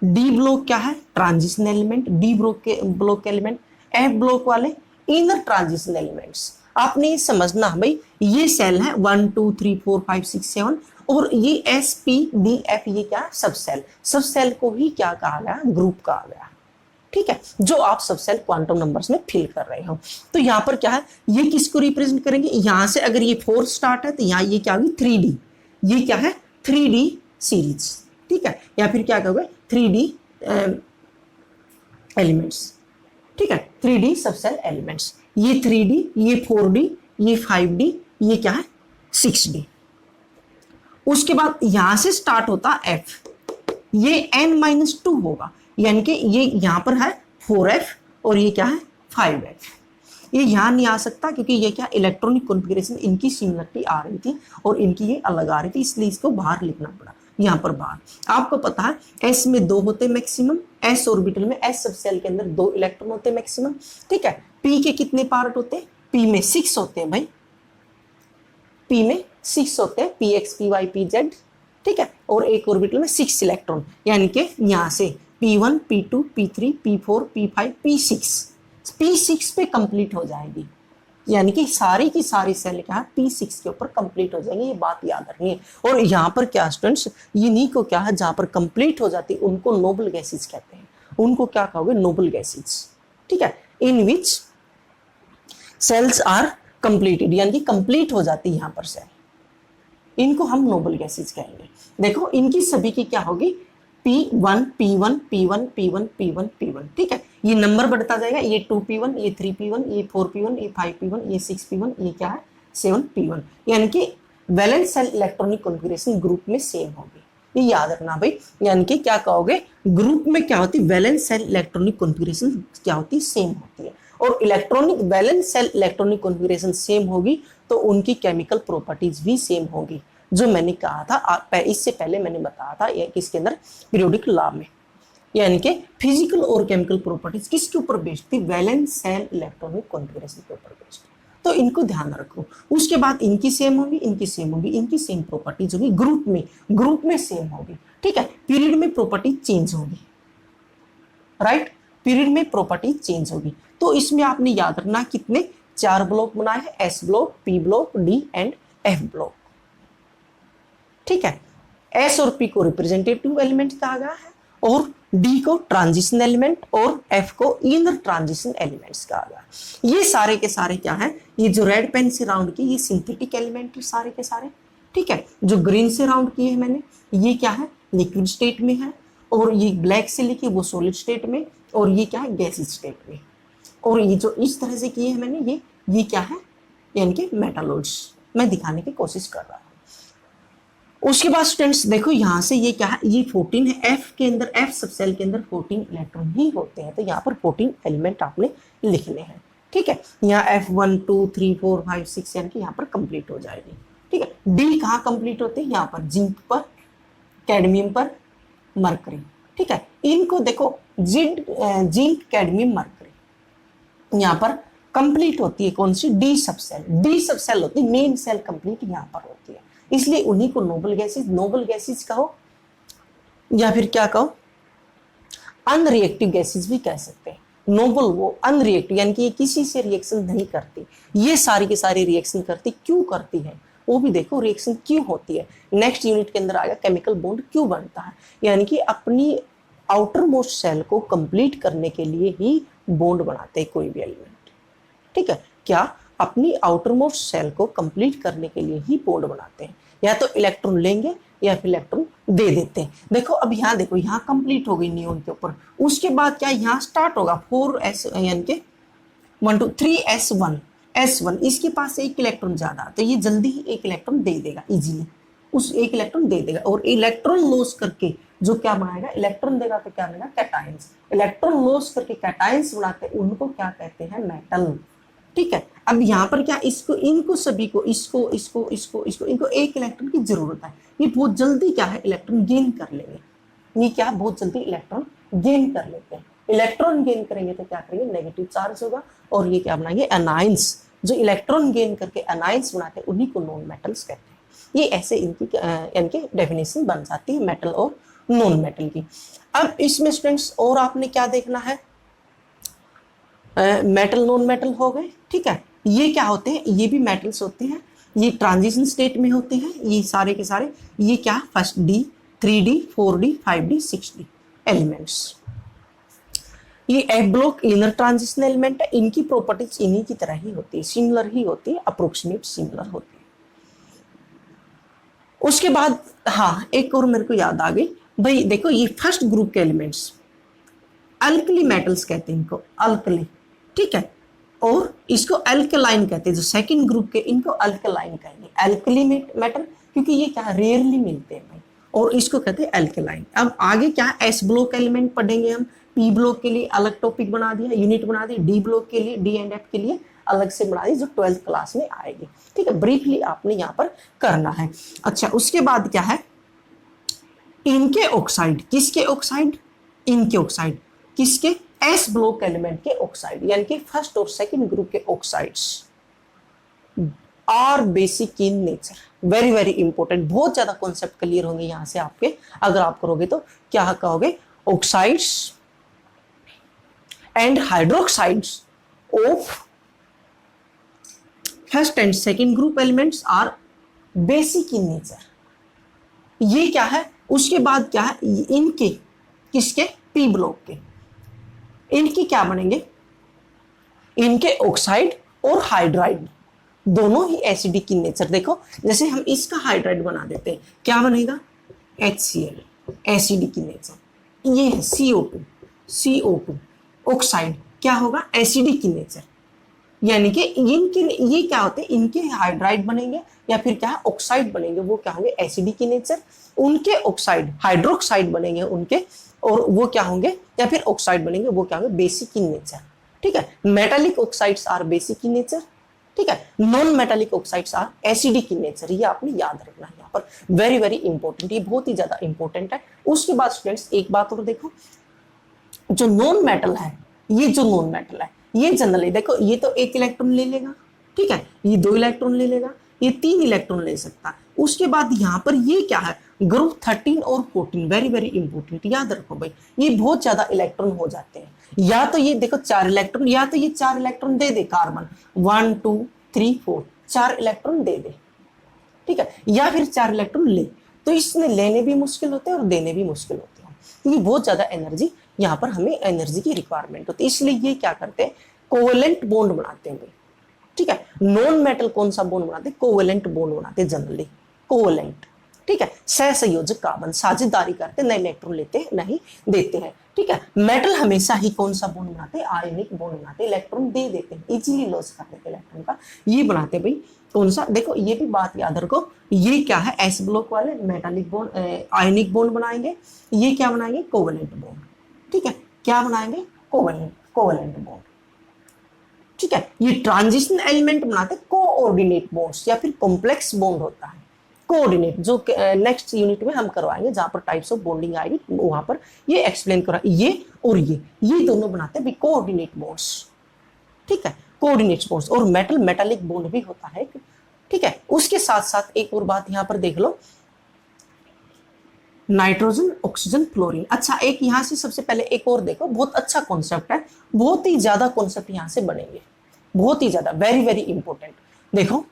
A: d block क्या है transition element, D block element, F block वाले इनर ट्रांजिशन एलिमेंट्स। आपने ये समझना भाई, ये सेल है 1 2 3 4 5 6 7 और ये एस पी डी एफ, ये क्या सब सेल, सब सेल को ही क्या कहा गया ग्रुप कहा गया। ठीक है, जो आप सब सेल क्वांटम नंबर्स में फिल कर रहे हो। तो यहाँ पर क्या है, ये किसको रिप्रेजेंट करेंगे, यहां से अगर ये 4 स्टार्ट है तो यहाँ ये क्या होगी 3D, ये क्या है 3D सीरीज। ठीक है, या फिर क्या कहोगे 3D एलिमेंट्स। ठीक है, 3D सब सेल एलिमेंट्स, ये 3D, ये 4D, ये 5D, ये क्या है 6D। उसके बाद यहां से स्टार्ट होता F, ये n-2 होगा, यानी कि ये यहां पर है 4f और ये क्या है 5f। ये यहां नहीं आ सकता क्योंकि ये क्या इलेक्ट्रॉनिक कॉन्फ़िगरेशन इनकी सिमिलरिटी आ रही थी और इनकी ये अलग आ रही थी, इसलिए इसको बाहर लिखना पड़ा। यहां पर बाहर आपको पता है s में 2 होते मैक्सिमम, s ऑर्बिटल में s सब सेल के अंदर 2 इलेक्ट्रॉन होते मैक्सिमम। ठीक है, p के कितने पार्ट होते हैं, p में 6 होते हैं भाई, p में 6 होते हैं, px py pz। ठीक है, और एक ऑर्बिटल में 6 इलेक्ट्रॉन, यानी कि यहां से p1 p2 p3 p4 p5 p6, p6 पे कंप्लीट हो जाएगी, यानी कि सारी की सारी सेल क्या है p6 के ऊपर कंप्लीट हो जाएंगे, ये बात याद रखनी है। और यहाँ पर क्या स्टूडेंट्स, इन्हीं को क्या है जहां पर कंप्लीट हो जाती है उनको नोबल गैसेज कहते हैं, उनको क्या कहोगे नोबल गैसेज। ठीक है, इन विच सेल्स आर कंप्लीटेड, यानी कि कंप्लीट हो जाती है यहाँ पर सेल, इनको हम नोबल गैसेज कहेंगे। देखो इनकी सभी की क्या होगी P1 P1 P1 P1 P1 P1। ठीक है, ये नंबर बढ़ता जाएगा, ये 2P1, ये 3P1, ये 4P1, ये 5P1, ये 6P1, ये क्या है 7P1, यानी कि valence shell electronic configuration group में सेम होगी, ये याद रखना भाई। यानी कि क्या कहोगे ग्रुप में क्या होती है वैलेंस सेल इलेक्ट्रॉनिक कॉन्फ़िगरेशन क्या होती है सेम होती है, और electronic valence shell electronic configuration same होगी तो उनकी केमिकल प्रॉपर्टीज भी सेम होगी, जो मैंने कहा था इससे पहले मैंने बताया था ये किसके अंदर पीरियोडिक लॉ में, यानी कि फिजिकल और केमिकल प्रॉपर्टीज किसके ऊपर बेस्ड थी वैलेंस सेल इलेक्ट्रॉनिक कॉन्फ़िगरेशन के ऊपर बेस्ड। तो इनको ध्यान रखो, उसके बाद इनकी सेम होगी, इनकी सेम होगी, इनकी सेम प्रॉपर्टीज होगी, ग्रुप में सेम होगी। ठीक है, पीरियड में प्रॉपर्टी चेंज होगी, राइट, पीरियड में प्रॉपर्टी चेंज होगी। तो इसमें आपने याद रखना कितने 4 ब्लॉक बनाए हैं, S block, P block, D and F block. ठीक है, एस और पी को रिप्रेजेंटेटिव एलिमेंट कहा गया है और डी को ट्रांजिशन एलिमेंट और एफ को इनर ट्रांजिशन एलिमेंट्स कहा गया। ये सारे के सारे क्या है, ये जो रेड पेन से राउंड की ये सिंथेटिक एलिमेंट सारे के सारे। ठीक है, जो ग्रीन से राउंड किए हैं मैंने ये क्या है लिक्विड स्टेट में है, और ये ब्लैक से लिखे वो सॉलिड स्टेट में, और ये क्या है गैसियस स्टेट में, और ये जो इस तरह से किए हैं मैंने ये क्या है यानी कि मेटालॉइड्स मैं दिखाने की कोशिश कर रहा हूँ। उसके बाद स्टूडेंट्स देखो यहाँ से ये क्या है, ये 14 है, एफ के अंदर एफ सब सेल के अंदर 14 इलेक्ट्रॉन ही होते हैं, तो यहाँ पर 14 एलिमेंट आपने लिखने हैं। ठीक है, यहाँ F1 2 3 4 5 6 यानी कि यहाँ पर कंप्लीट हो जाएगी। ठीक है, डी कहाँ कंप्लीट होते हैं, यहाँ पर जिंक पर, कैडमियम पर, मरकरी। ठीक है, इनको देखो जिंक कैडमियम मरकरी यहाँ पर कंप्लीट होती है कौन सी डी सब सेल होती है, मेन सेल कंप्लीट यहाँ पर होती है, इसलिए उन्हीं को नोबल गैसेज कहो या फिर क्या कहो अनरिएक्टिव गैसेज भी कह सकते हैं। नोबल वो अनरिएक्टिव यानी कि ये किसी से रिएक्शन नहीं करती, ये सारी की सारी रिएक्शन करती, क्यों करती है वो भी देखो, रिएक्शन क्यों होती है। नेक्स्ट यूनिट के अंदर आएगा केमिकल बॉन्ड क्यों बनता है, यानी कि अपनी आउटर मोस्ट सेल को कंप्लीट करने के लिए ही बॉन्ड बनाते हैं कोई भी एलिमेंट। ठीक है, क्या अपनी आउटर मोस्ट सेल को कंप्लीट करने के लिए ही बॉन्ड बनाते हैं, या तो इलेक्ट्रॉन लेंगे या फिर इलेक्ट्रॉन दे देते हैं। देखो अब यहाँ देखो, यहाँ कंप्लीट हो गई नियोन के ऊपर, उसके बाद क्या यहाँ स्टार्ट होगा 4s यानी कि 1 2 3s1 s1, इसके पास एक इलेक्ट्रॉन ज्यादा, तो ये जल्दी ही एक इलेक्ट्रॉन दे देगा, इजीली उस एक इलेक्ट्रॉन दे देगा, और इलेक्ट्रॉन लॉस करके जो क्या बनाएगा इलेक्ट्रॉन देगा तो क्या बनेगा कैटायंस, इलेक्ट्रॉन लॉस करके कैटायंस बनाते हैं उनको क्या कहते हैं मेटल। ठीक है, अब यहाँ पर क्या इसको इनको सभी को इनको एक इलेक्ट्रॉन की जरूरत है, ये बहुत जल्दी क्या है इलेक्ट्रॉन गेन कर लेंगे, ये क्या बहुत जल्दी इलेक्ट्रॉन गेन कर लेते हैं। इलेक्ट्रॉन गेन करेंगे तो क्या करेंगे, नेगेटिव चार्ज होगा, और ये क्या बनाएंगे, एनाइंस। जो इलेक्ट्रॉन गेन करके एनाइंस बनाते हैं उन्हीं को नॉन मेटल्स कहते हैं। ये ऐसे इनकी डेफिनेशन बन जाती है मेटल और नॉन मेटल की। अब इसमें स्टूडेंट्स और आपने क्या देखना है, मेटल नॉन मेटल हो गए, ठीक है। ये क्या होते हैं, ये भी मेटल्स होते हैं, ये ट्रांजिशन स्टेट में होते हैं, ये सारे के सारे, ये क्या, first D, 3D, 4D, 5D, 6D elements. ये F block inner transition element है, इनकी प्रॉपर्टीज इन्हीं की तरह ही होती है, सिमिलर ही होती है, अप्रोक्सीमेट सिमिलर होती है। उसके बाद हाँ एक और मेरे को याद आ गई भाई, देखो ये फर्स्ट ग्रुप के एलिमेंट्स अल्कली मेटल्स कहते हैं इनको, अल्कली, ठीक है, और इसको अल्कलाइन कहते हैं। जो सेकंड ग्रुप के इनको अल्कलाइन कहेंगे, अल्कली मेटल, क्योंकि ये क्या रेयरली मिलते हैं भाई, और इसको कहते हैं अल्कलाइन। अब आगे क्या एस ब्लॉक एलिमेंट पढ़ेंगे हम, पी ब्लॉक के लिए अलग टॉपिक बना दिया, यूनिट बना दी, डी ब्लॉक के लिए, डी एंड एफ के लिए अलग से बना दी, जो 12th क्लास में आएगी, ठीक है। ब्रीफली आपने यहाँ पर करना है। अच्छा उसके बाद क्या है, इनके ऑक्साइड, किसके ऑक्साइड, इनके ऑक्साइड, किसके, एस ब्लॉक एलिमेंट के ऑक्साइड, यानी कि फर्स्ट और सेकंड ग्रुप के oxides are basic in nature. Very very important, बहुत ज्यादा कॉन्सेप्ट क्लियर होंगे यहां से आपके, अगर आप करोगे तो क्या कहोगे, oxides and hydroxides of first and second group elements are basic in nature. ये क्या है, उसके बाद क्या है, इनके, किसके, पी ब्लॉक के, इनकी क्या बनेंगे, इनके ऑक्साइड और हाइड्राइड दोनों ही एसिडिक इन नेचर। देखो जैसे हम इसका हाइड्राइड बना देते हैं, क्या बनेगा, HCl, एसिडिक इन नेचर। ये है CO2 ऑक्साइड, क्या होगा, एसिडिक इन नेचर। यानी कि इनके, ये क्या होते हैं, इनके हाइड्राइड बनेंगे या फिर क्या है, ऑक्साइड बनेंगे, वो क्या होंगे, एसिडिक इन नेचर। उनके ऑक्साइड, हाइड्रोक्साइड बनेंगे उनके, और वो क्या होंगे, या फिर ऑक्साइड बनेंगे, वो क्या होंगे, बेसिक इन नेचर, ठीक है। Metallic oxides are basic in nature, ठीक है। Non metallic oxides are acidic in nature. ये आपने याद रखना है यहाँ पर, वेरी वेरी इंपॉर्टेंट, ये बहुत ही ज्यादा इंपॉर्टेंट है। उसके बाद स्टूडेंट्स एक बात और देखो, जो नॉन मेटल है, ये जो नॉन मेटल है, ये जनरली देखो, ये तो 1 इलेक्ट्रॉन ले लेगा, ठीक है, ये 2 इलेक्ट्रॉन ले लेगा, ये 3 इलेक्ट्रॉन ले सकता है। उसके बाद यहाँ पर ये क्या है, ग्रुप 13 और 14, वेरी वेरी इंपॉर्टेंट, याद रखो भाई, ये बहुत ज्यादा इलेक्ट्रॉन हो जाते हैं। या तो ये देखो 4 इलेक्ट्रॉन, या तो ये 4 इलेक्ट्रॉन दे दे, कार्बन 1 2 3 4 4 इलेक्ट्रॉन दे दे, ठीक है, या फिर 4 इलेक्ट्रॉन ले, तो इसमें लेने भी मुश्किल होते हैं और देने भी मुश्किल होते हैं, क्योंकि बहुत ज्यादा एनर्जी, यहाँ पर हमें एनर्जी की रिक्वायरमेंट होती है। इसलिए ये क्या करते हैं, कोवेलेंट बॉन्ड बनाते हैं भाई, ठीक है। नॉन मेटल कौन सा बॉन्ड बनाते हैं, कोवेलेंट बॉन्ड बनाते हैं जनरली, कोवेलेंट, ठीक है। सहसंयोजक कार्बन, साझेदारी करते, न इलेक्ट्रॉन लेते हैं नहीं देते हैं, ठीक है। मेटल हमेशा ही कौन सा बॉन्ड बनाते हैं, आयनिक बॉन्ड बनाते हैं, इलेक्ट्रॉन दे देते हैं, इजीली लॉस कर देते हैं इलेक्ट्रॉन का, ये बनाते हैं भाई कौन सा, देखो ये भी बात याद रखो, ये क्या है, एस ब्लॉक वाले मेटालिक बॉन्ड, आयनिक बॉन्ड बनाएंगे, ये क्या बनाएंगे, कोवेलेंट बॉन्ड, ठीक है, क्या बनाएंगे, कोवेलेंट बॉन्ड, ठीक है। ये ट्रांजिशन एलिमेंट बनाते हैं कोऑर्डिनेट बॉन्ड्स, या फिर कॉम्प्लेक्स बॉन्ड होता है, कोऑर्डिनेट, जो नेक्स्ट यूनिट में हम करवाएंगे, जहां पर टाइप्स ऑफ बॉन्डिंग आएगी वहां पर ये एक्सप्लेन करा, ये और ये दोनों बनाते हैं कोऑर्डिनेट बॉन्ड्स, ठीक है, कोऑर्डिनेट बॉन्ड्स। और मेटल मेटालिक बॉन्ड भी होता है, ठीक है। उसके साथ साथ एक और बात यहां पर देख लो, नाइट्रोजन, ऑक्सीजन, फ्लोरीन। अच्छा एक यहां से सबसे पहले एक और देखो, बहुत अच्छा कॉन्सेप्ट है, बहुत ही ज्यादा कॉन्सेप्ट यहां से बनेंगे, बहुत ही ज्यादा, वेरी वेरी इंपॉर्टेंट। देखो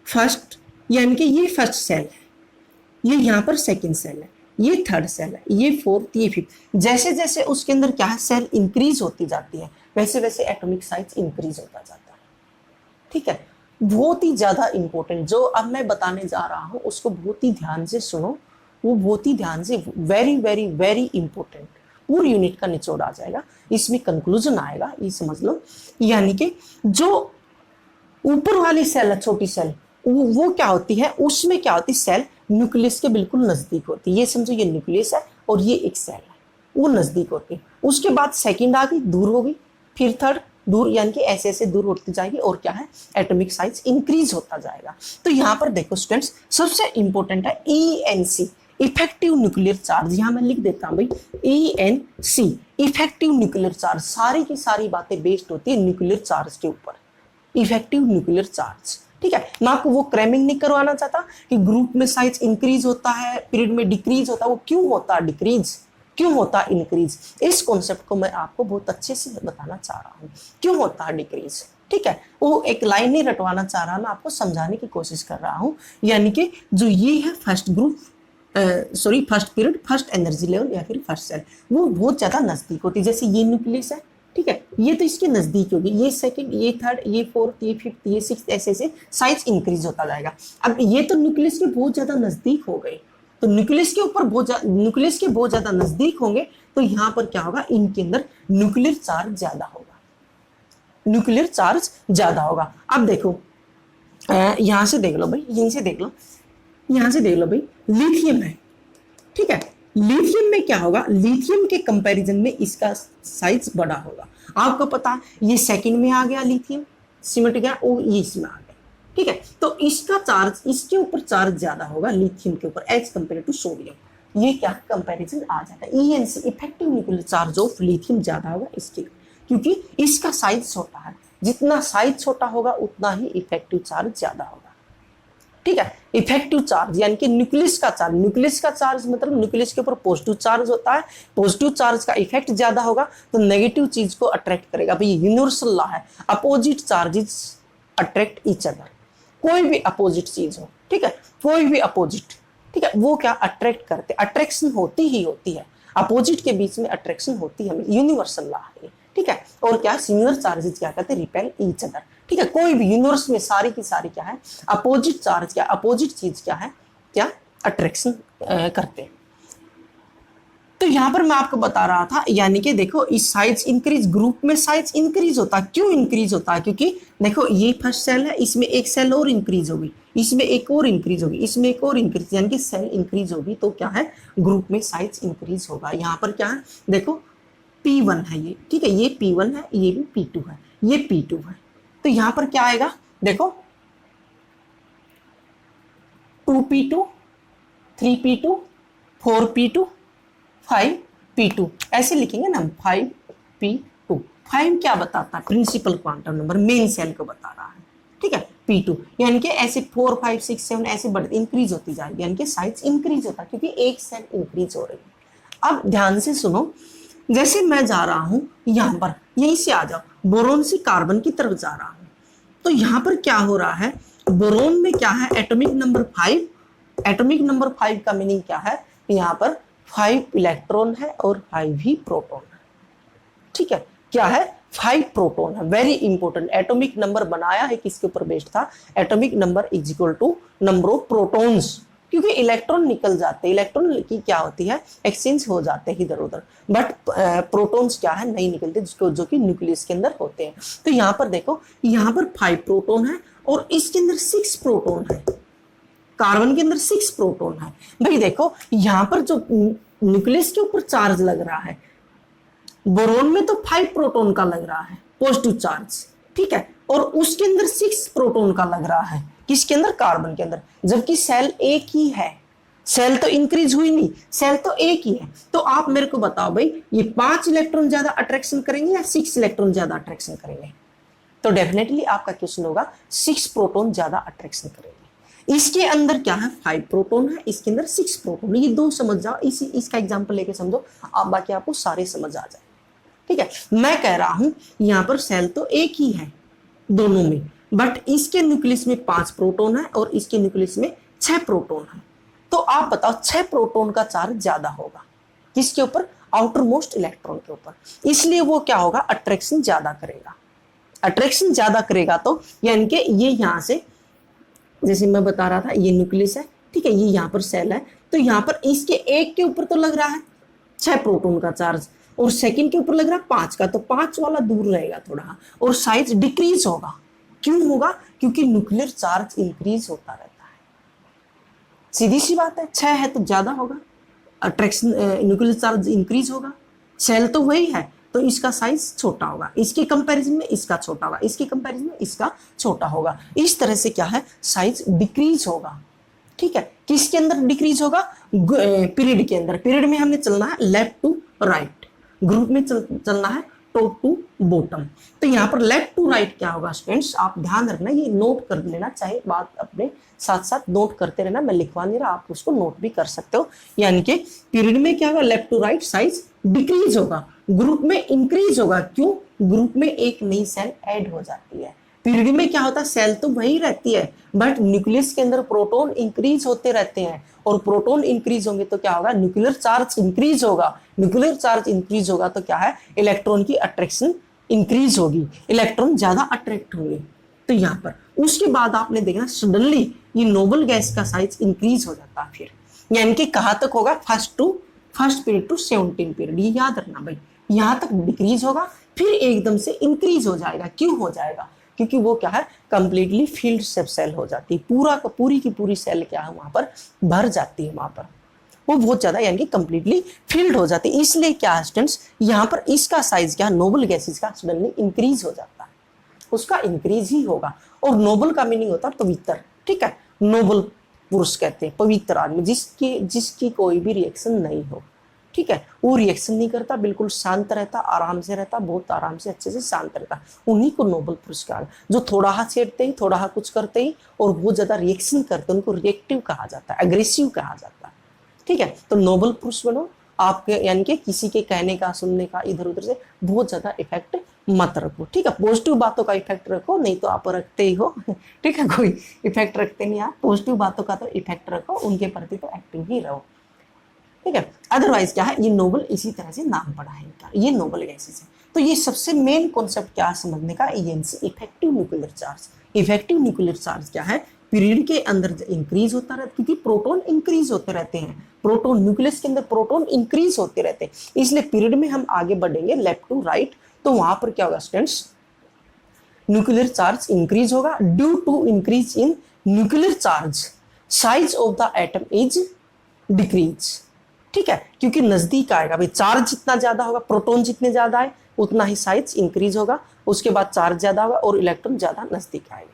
A: फर्स्ट, यानी कि ये फर्स्ट सेल है, ये यहाँ पर सेकंड सेल है, ये थर्ड सेल है, ये फोर्थ, ये फिफ्थ। जैसे जैसे उसके अंदर क्या है, सेल इंक्रीज होती जाती है, वैसे वैसे एटॉमिक साइज इंक्रीज होता जाता है, ठीक है। बहुत ही ज्यादा इंपॉर्टेंट, जो अब मैं बताने जा रहा हूं उसको बहुत ही ध्यान से सुनो, वो बहुत ही ध्यान से, वेरी वेरी वेरी इंपॉर्टेंट, पूरी यूनिट का निचोड़ आ जाएगा, इसमें कंक्लूजन आएगा, ये समझ लो। यानी कि जो ऊपर वाली सेल है, छोटी सेल, वो क्या होती है, उसमें क्या होती है, सेल न्यूक्लियस के बिल्कुल नजदीक होती है, ये समझो ये न्यूक्लियस है और ये एक सेल है, वो नजदीक होती है। उसके बाद सेकंड आ गई, दूर हो गई, फिर थर्ड दूर, यानी कि ऐसे ऐसे दूर होती जाएगी, और क्या है, एटॉमिक साइज इंक्रीज होता जाएगा। तो यहाँ पर देखो स्टूडेंट्स, सबसे इंपॉर्टेंट है ENC, इफेक्टिव न्यूक्लियर चार्ज, यहां मैं लिख देता हूं भाई ENC, इफेक्टिव न्यूक्लियर चार्ज। सारी की सारी बातें बेस्ड होती है न्यूक्लियर चार्ज के ऊपर, इफेक्टिव न्यूक्लियर चार्ज। ठीक है, मैं आपको वो क्रैमिंग नहीं करवाना चाहता कि ग्रुप में साइज इंक्रीज होता है, पीरियड में डिक्रीज होता है। वो क्यों होता है डिक्रीज, क्यों होता है इंक्रीज, इस कॉन्सेप्ट को मैं आपको बहुत अच्छे से बताना चाह रहा हूं, क्यों होता है डिक्रीज। ठीक है, वो एक लाइन नहीं रटवाना चाह रहा, मैं आपको समझाने की कोशिश कर रहा हूं। यानी कि जो ये है first group, sorry first period, first energy level या फिर फर्स्ट सेल, वो बहुत ज्यादा नजदीक होती है। जैसे ये न्यूक्लियस है, ठीक है, ये तो इसके नजदीक होगी, ये सेकंड, ये थर्ड, ये फोर्थ, ये फिफ्थ, ये सिक्स्थ, ऐसे ऐसे साइज इंक्रीज होता जाएगा। अब ये तो न्यूक्लियस के बहुत ज्यादा नजदीक हो गए, तो न्यूक्लियस के ऊपर न्यूक्लियस के बहुत ज्यादा नजदीक होंगे, तो यहां पर क्या होगा, इनके अंदर न्यूक्लियर चार्ज ज्यादा होगा, न्यूक्लियर चार्ज ज्यादा होगा। अब देखो यहां से देख लो भाई, यहीं से देख लो, यहां से देख लो भाई, लिथियम है, ठीक है, लिथियम में क्या होगा, लिथियम के कंपैरिजन में इसका साइज बड़ा होगा। आपको पता है ये सेकंड में आ गया, लिथियम सिमट गया, और ये इसमें आ गया, ठीक है, तो इसका चार्ज, इसके ऊपर चार्ज ज्यादा होगा लिथियम के ऊपर एज कंपेयर टू सोडियम। ये क्या कंपैरिजन आ जाता है, ENC, effective nuclear charge of lithium ज्यादा होगा इसके, क्योंकि इसका साइज छोटा है। जितना साइज छोटा होगा उतना ही इफेक्टिव चार्ज ज्यादा होगा। ठीक है, इफेक्टिव चार्ज यानी कि न्यूक्लियस का चार्ज, न्यूक्लियस का चार्ज मतलब न्यूक्लियस के ऊपर पॉजिटिव चार्ज होता है, पॉजिटिव चार्ज का इफेक्ट ज्यादा होगा तो नेगेटिव चीज को अट्रैक्ट करेगा। भाई यूनिवर्सल लॉ है, opposite charges attract each other. कोई भी अपोजिट चीज हो, ठीक है, कोई भी अपोजिट, ठीक है, वो क्या अट्रैक्ट करते, अट्रैक्शन होती ही होती है, अपोजिट के बीच में अट्रैक्शन होती है, यूनिवर्सल लॉ है, ठीक है। और क्या सिमिलर चार्जेस क्या करते हैं, रिपेल ईच अदर। ठीक है, कोई भी यूनिवर्स में सारी की सारी क्या है, अपोजिट चार्ज, क्या अपोजिट चीज क्या है, क्या अट्रैक्शन करते हैं। तो यहां पर मैं आपको बता रहा था, यानी कि देखो इस साइज इंक्रीज, ग्रुप में साइज इंक्रीज होता है। क्यों इंक्रीज होता है, क्योंकि देखो ये फर्स्ट सेल है, इसमें एक सेल और इंक्रीज होगी, इसमें एक और इंक्रीज होगी, इसमें एक और इंक्रीज, यानी कि सेल इंक्रीज होगी, तो क्या है ग्रुप में साइज इंक्रीज होगा। यहाँ पर क्या है, देखो P1 है ये, ठीक है, ये P1 है, ये भी P2 है, ये P2 है, तो यहां पर क्या आएगा, देखो 2P2, 3P2, 4P2, 5P2, ऐसे लिखेंगे ना, 5P2। 5 क्या बताता है, principal quantum number, main shell को बता रहा है, ठीक है, P2, यानी कि ऐसे 4, 5, 6, 7 ऐसे बढ़ते इंक्रीज होती जाएगी, यानी कि साइज इंक्रीज होता है, क्योंकि एक सेल इंक्रीज हो रही है। अब ध्यान से सुनो, जैसे मैं जा रहा हूं यहां पर, यहीं से आ जाओ, बोरोन से कार्बन की तरफ जा रहा हूं, तो यहां पर क्या हो रहा है, बोरोन में क्या है, एटॉमिक नंबर 5, एटॉमिक नंबर 5 का मीनिंग क्या है, यहां पर 5 इलेक्ट्रॉन है और 5 ही प्रोटॉन है, ठीक है, क्या है 5 प्रोटॉन है, वेरी इंपॉर्टेंट। एटॉमिक नंबर बनाया है किसके ऊपर बेस्ड था, atomic number is equal to number of protons, क्योंकि इलेक्ट्रॉन निकल जाते हैं, इलेक्ट्रॉन की क्या होती है, एक्सचेंज हो जाते हैं इधर उधर, बट प्रोटॉन्स क्या है, नहीं निकलते, जिसको जो कि न्यूक्लियस के अंदर होते हैं। तो यहाँ पर देखो, यहाँ पर 5 प्रोटॉन है और इसके अंदर 6 प्रोटॉन है, कार्बन के अंदर 6 प्रोटॉन है। भाई देखो यहाँ पर जो न्यूक्लियस के ऊपर चार्ज लग रहा है, बोरोन में तो 5 प्रोटॉन का लग रहा है पॉजिटिव चार्ज, ठीक है, और उसके अंदर 6 प्रोटॉन का लग रहा है, किसके अंदर, कार्बन के अंदर, जबकि सेल एक ही है, सेल तो इंक्रीज हुई नहीं, सेल तो एक ही है। तो आप मेरे को बताओ भाई, ये 5 इलेक्ट्रॉन ज्यादा अट्रैक्शन करेंगे या 6 इलेक्ट्रॉन ज्यादा अट्रैक्शन करेंगे, तो डेफिनेटली आपका क्वेश्चन होगा 6 प्रोटॉन ज्यादा अट्रैक्शन करेंगे। इसके अंदर क्या है, 5 प्रोटॉन है, इसके अंदर 6 प्रोटॉन, ये दो समझ जाओ, इसका एग्जाम्पल लेके समझो आप, बाकी आपको सारे समझ आ जाए, ठीक है। मैं कह रहा हूं यहां पर सेल तो एक ही है दोनों में, बट इसके न्यूक्लियस में 5 प्रोटॉन है और इसके न्यूक्लियस में 6 प्रोटॉन है, तो आप बताओ 6 प्रोटॉन का चार्ज ज्यादा होगा किसके ऊपर, आउटर मोस्ट इलेक्ट्रॉन के ऊपर, इसलिए वो क्या होगा, अट्रैक्शन ज्यादा करेगा, अट्रैक्शन ज्यादा करेगा। तो यानी कि ये यहां से, जैसे मैं बता रहा था, ये न्यूक्लियस है, ठीक है, ये यहाँ पर सेल है, तो यहाँ पर इसके एक के ऊपर तो लग रहा है 6 प्रोटॉन का चार्ज और सेकंड के ऊपर लग रहा है 5 का, तो 5 वाला दूर रहेगा थोड़ा और साइज डिक्रीज होगा। क्यों होगा, क्योंकि न्यूक्लियर चार्ज इंक्रीज होता रहता है, सीधी सी बात है, 6 है तो ज्यादा होगा, अट्रैक्शन न्यूक्लियर चार्ज इंक्रीज होगा, सेल तो वही है तो इसका साइज छोटा होगा, इसके कंपैरिजन में इसका छोटा होगा, इसके कंपैरिजन में इसका छोटा होगा, इस तरह से क्या है साइज डिक्रीज होगा। ठीक है, किसके अंदर डिक्रीज होगा? पीरियड के अंदर। पीरियड में हमने चलना है लेफ्ट टू राइट, ग्रुप में चलना है टॉप टू बॉटम। तो यहाँ पर लेफ्ट टू राइट क्या होगा स्टूडेंट्स, आप ध्यान रखना, ये नोट कर लेना, चाहे बात अपने साथ साथ नोट करते रहना, मैं लिखवा नहीं रहा, आप उसको नोट भी कर सकते हो। यानी कि पीरियड में क्या होगा, left to right size decrease होगा, ग्रुप में इंक्रीज होगा। क्यों? ग्रुप में एक नई सेल ऐड हो जाती है। पीरियड में क्या होता है, सेल तो वही रहती है, बट न्यूक्लियस के अंदर प्रोटॉन इंक्रीज होते रहते हैं, और प्रोटॉन इंक्रीज होंगे तो क्या होगा, न्यूक्लियर चार्ज इंक्रीज होगा। न्यूक्लियर चार्ज इंक्रीज होगा तो क्या है, इलेक्ट्रॉन की अट्रैक्शन इंक्रीज होगी, इलेक्ट्रॉन ज्यादा अट्रैक्ट होंगे। तो यहाँ पर उसके बाद आपने देखना सडनली ये नोबल गैस का साइज इंक्रीज हो जाता है। फिर यानी कि कहाँ तक होगा, फर्स्ट पीरियड टू 17 पीरियड, ये याद रखना भाई, यहाँ तक डिक्रीज होगा, फिर एकदम से इंक्रीज हो जाएगा। क्यों हो जाएगा? क्योंकि वो क्या है, कंप्लीटली फील्ड सेल हो जाती है, पूरी की पूरी सेल क्या है वहां पर भर जाती है, वहां पर वो बहुत ज्यादा यानी कि कंप्लीटली फील्ड हो जाती है। इसलिए क्या स्टूडेंट्स, यहाँ पर इसका साइज क्या, नोबल गैसेस का सडनली इंक्रीज हो जाता है, उसका इंक्रीज ही होगा। और नोबल का मीनिंग होता है पवित्र, ठीक है, नोबल पुरुष कहते हैं पवित्र आदमी, जिसकी कोई भी रिएक्शन नहीं हो, ठीक है, वो रिएक्शन नहीं करता, बिल्कुल शांत रहता, आराम से रहता, बहुत आराम से अच्छे से शांत रहता, उन्हीं को नोबल पुरुष कहा। जो थोड़ा हाथ छेड़ते ही, थोड़ा हाथ कुछ करते ही और बहुत ज्यादा रिएक्शन करते हैं, उनको रिएक्टिव कहा जाता है, एग्रेसिव कहा जाता है, ठीक है। तो नोबल पुरुष बनो आपके, यानी कि किसी के कहने का, सुनने का, इधर उधर से बहुत ज्यादा इफेक्ट मत रखो, ठीक है। पॉजिटिव बातों का इफेक्ट रखो, नहीं तो आप रखते ही हो, ठीक है, कोई इफेक्ट रखते नहीं आप, पॉजिटिव बातों का तो इफेक्ट रखो, उनके प्रति तो एक्टिव ही रहो, ठीक है। अदरवाइज क्या है, ये नोबल इसी तरह से नाम पड़ा है इनका, ये नोबल गैसेस है। तो ये सबसे मेन कॉन्सेप्ट क्या समझने का, effective nuclear charge. Effective nuclear charge क्या है, पीरियड के अंदर इंक्रीज होता रहता है, क्योंकि प्रोटॉन इंक्रीज होते रहते हैं, प्रोटॉन न्यूक्लियस के अंदर प्रोटॉन इंक्रीज होते रहते हैं। इसलिए पीरियड में हम आगे बढ़ेंगे लेफ्ट टू राइट, तो वहां पर क्या होगा स्टूडेंट्स, न्यूक्लियर चार्ज इंक्रीज होगा। Due to increase in nuclear charge size of the atom is decrease, ठीक है, क्योंकि नजदीक आएगा भाई, चार्ज जितना ज्यादा होगा, प्रोटॉन जितने ज्यादा है उतना ही साइज इंक्रीज होगा, उसके बाद चार्ज ज्यादा होगा और इलेक्ट्रॉन ज्यादा नजदीक आएगा,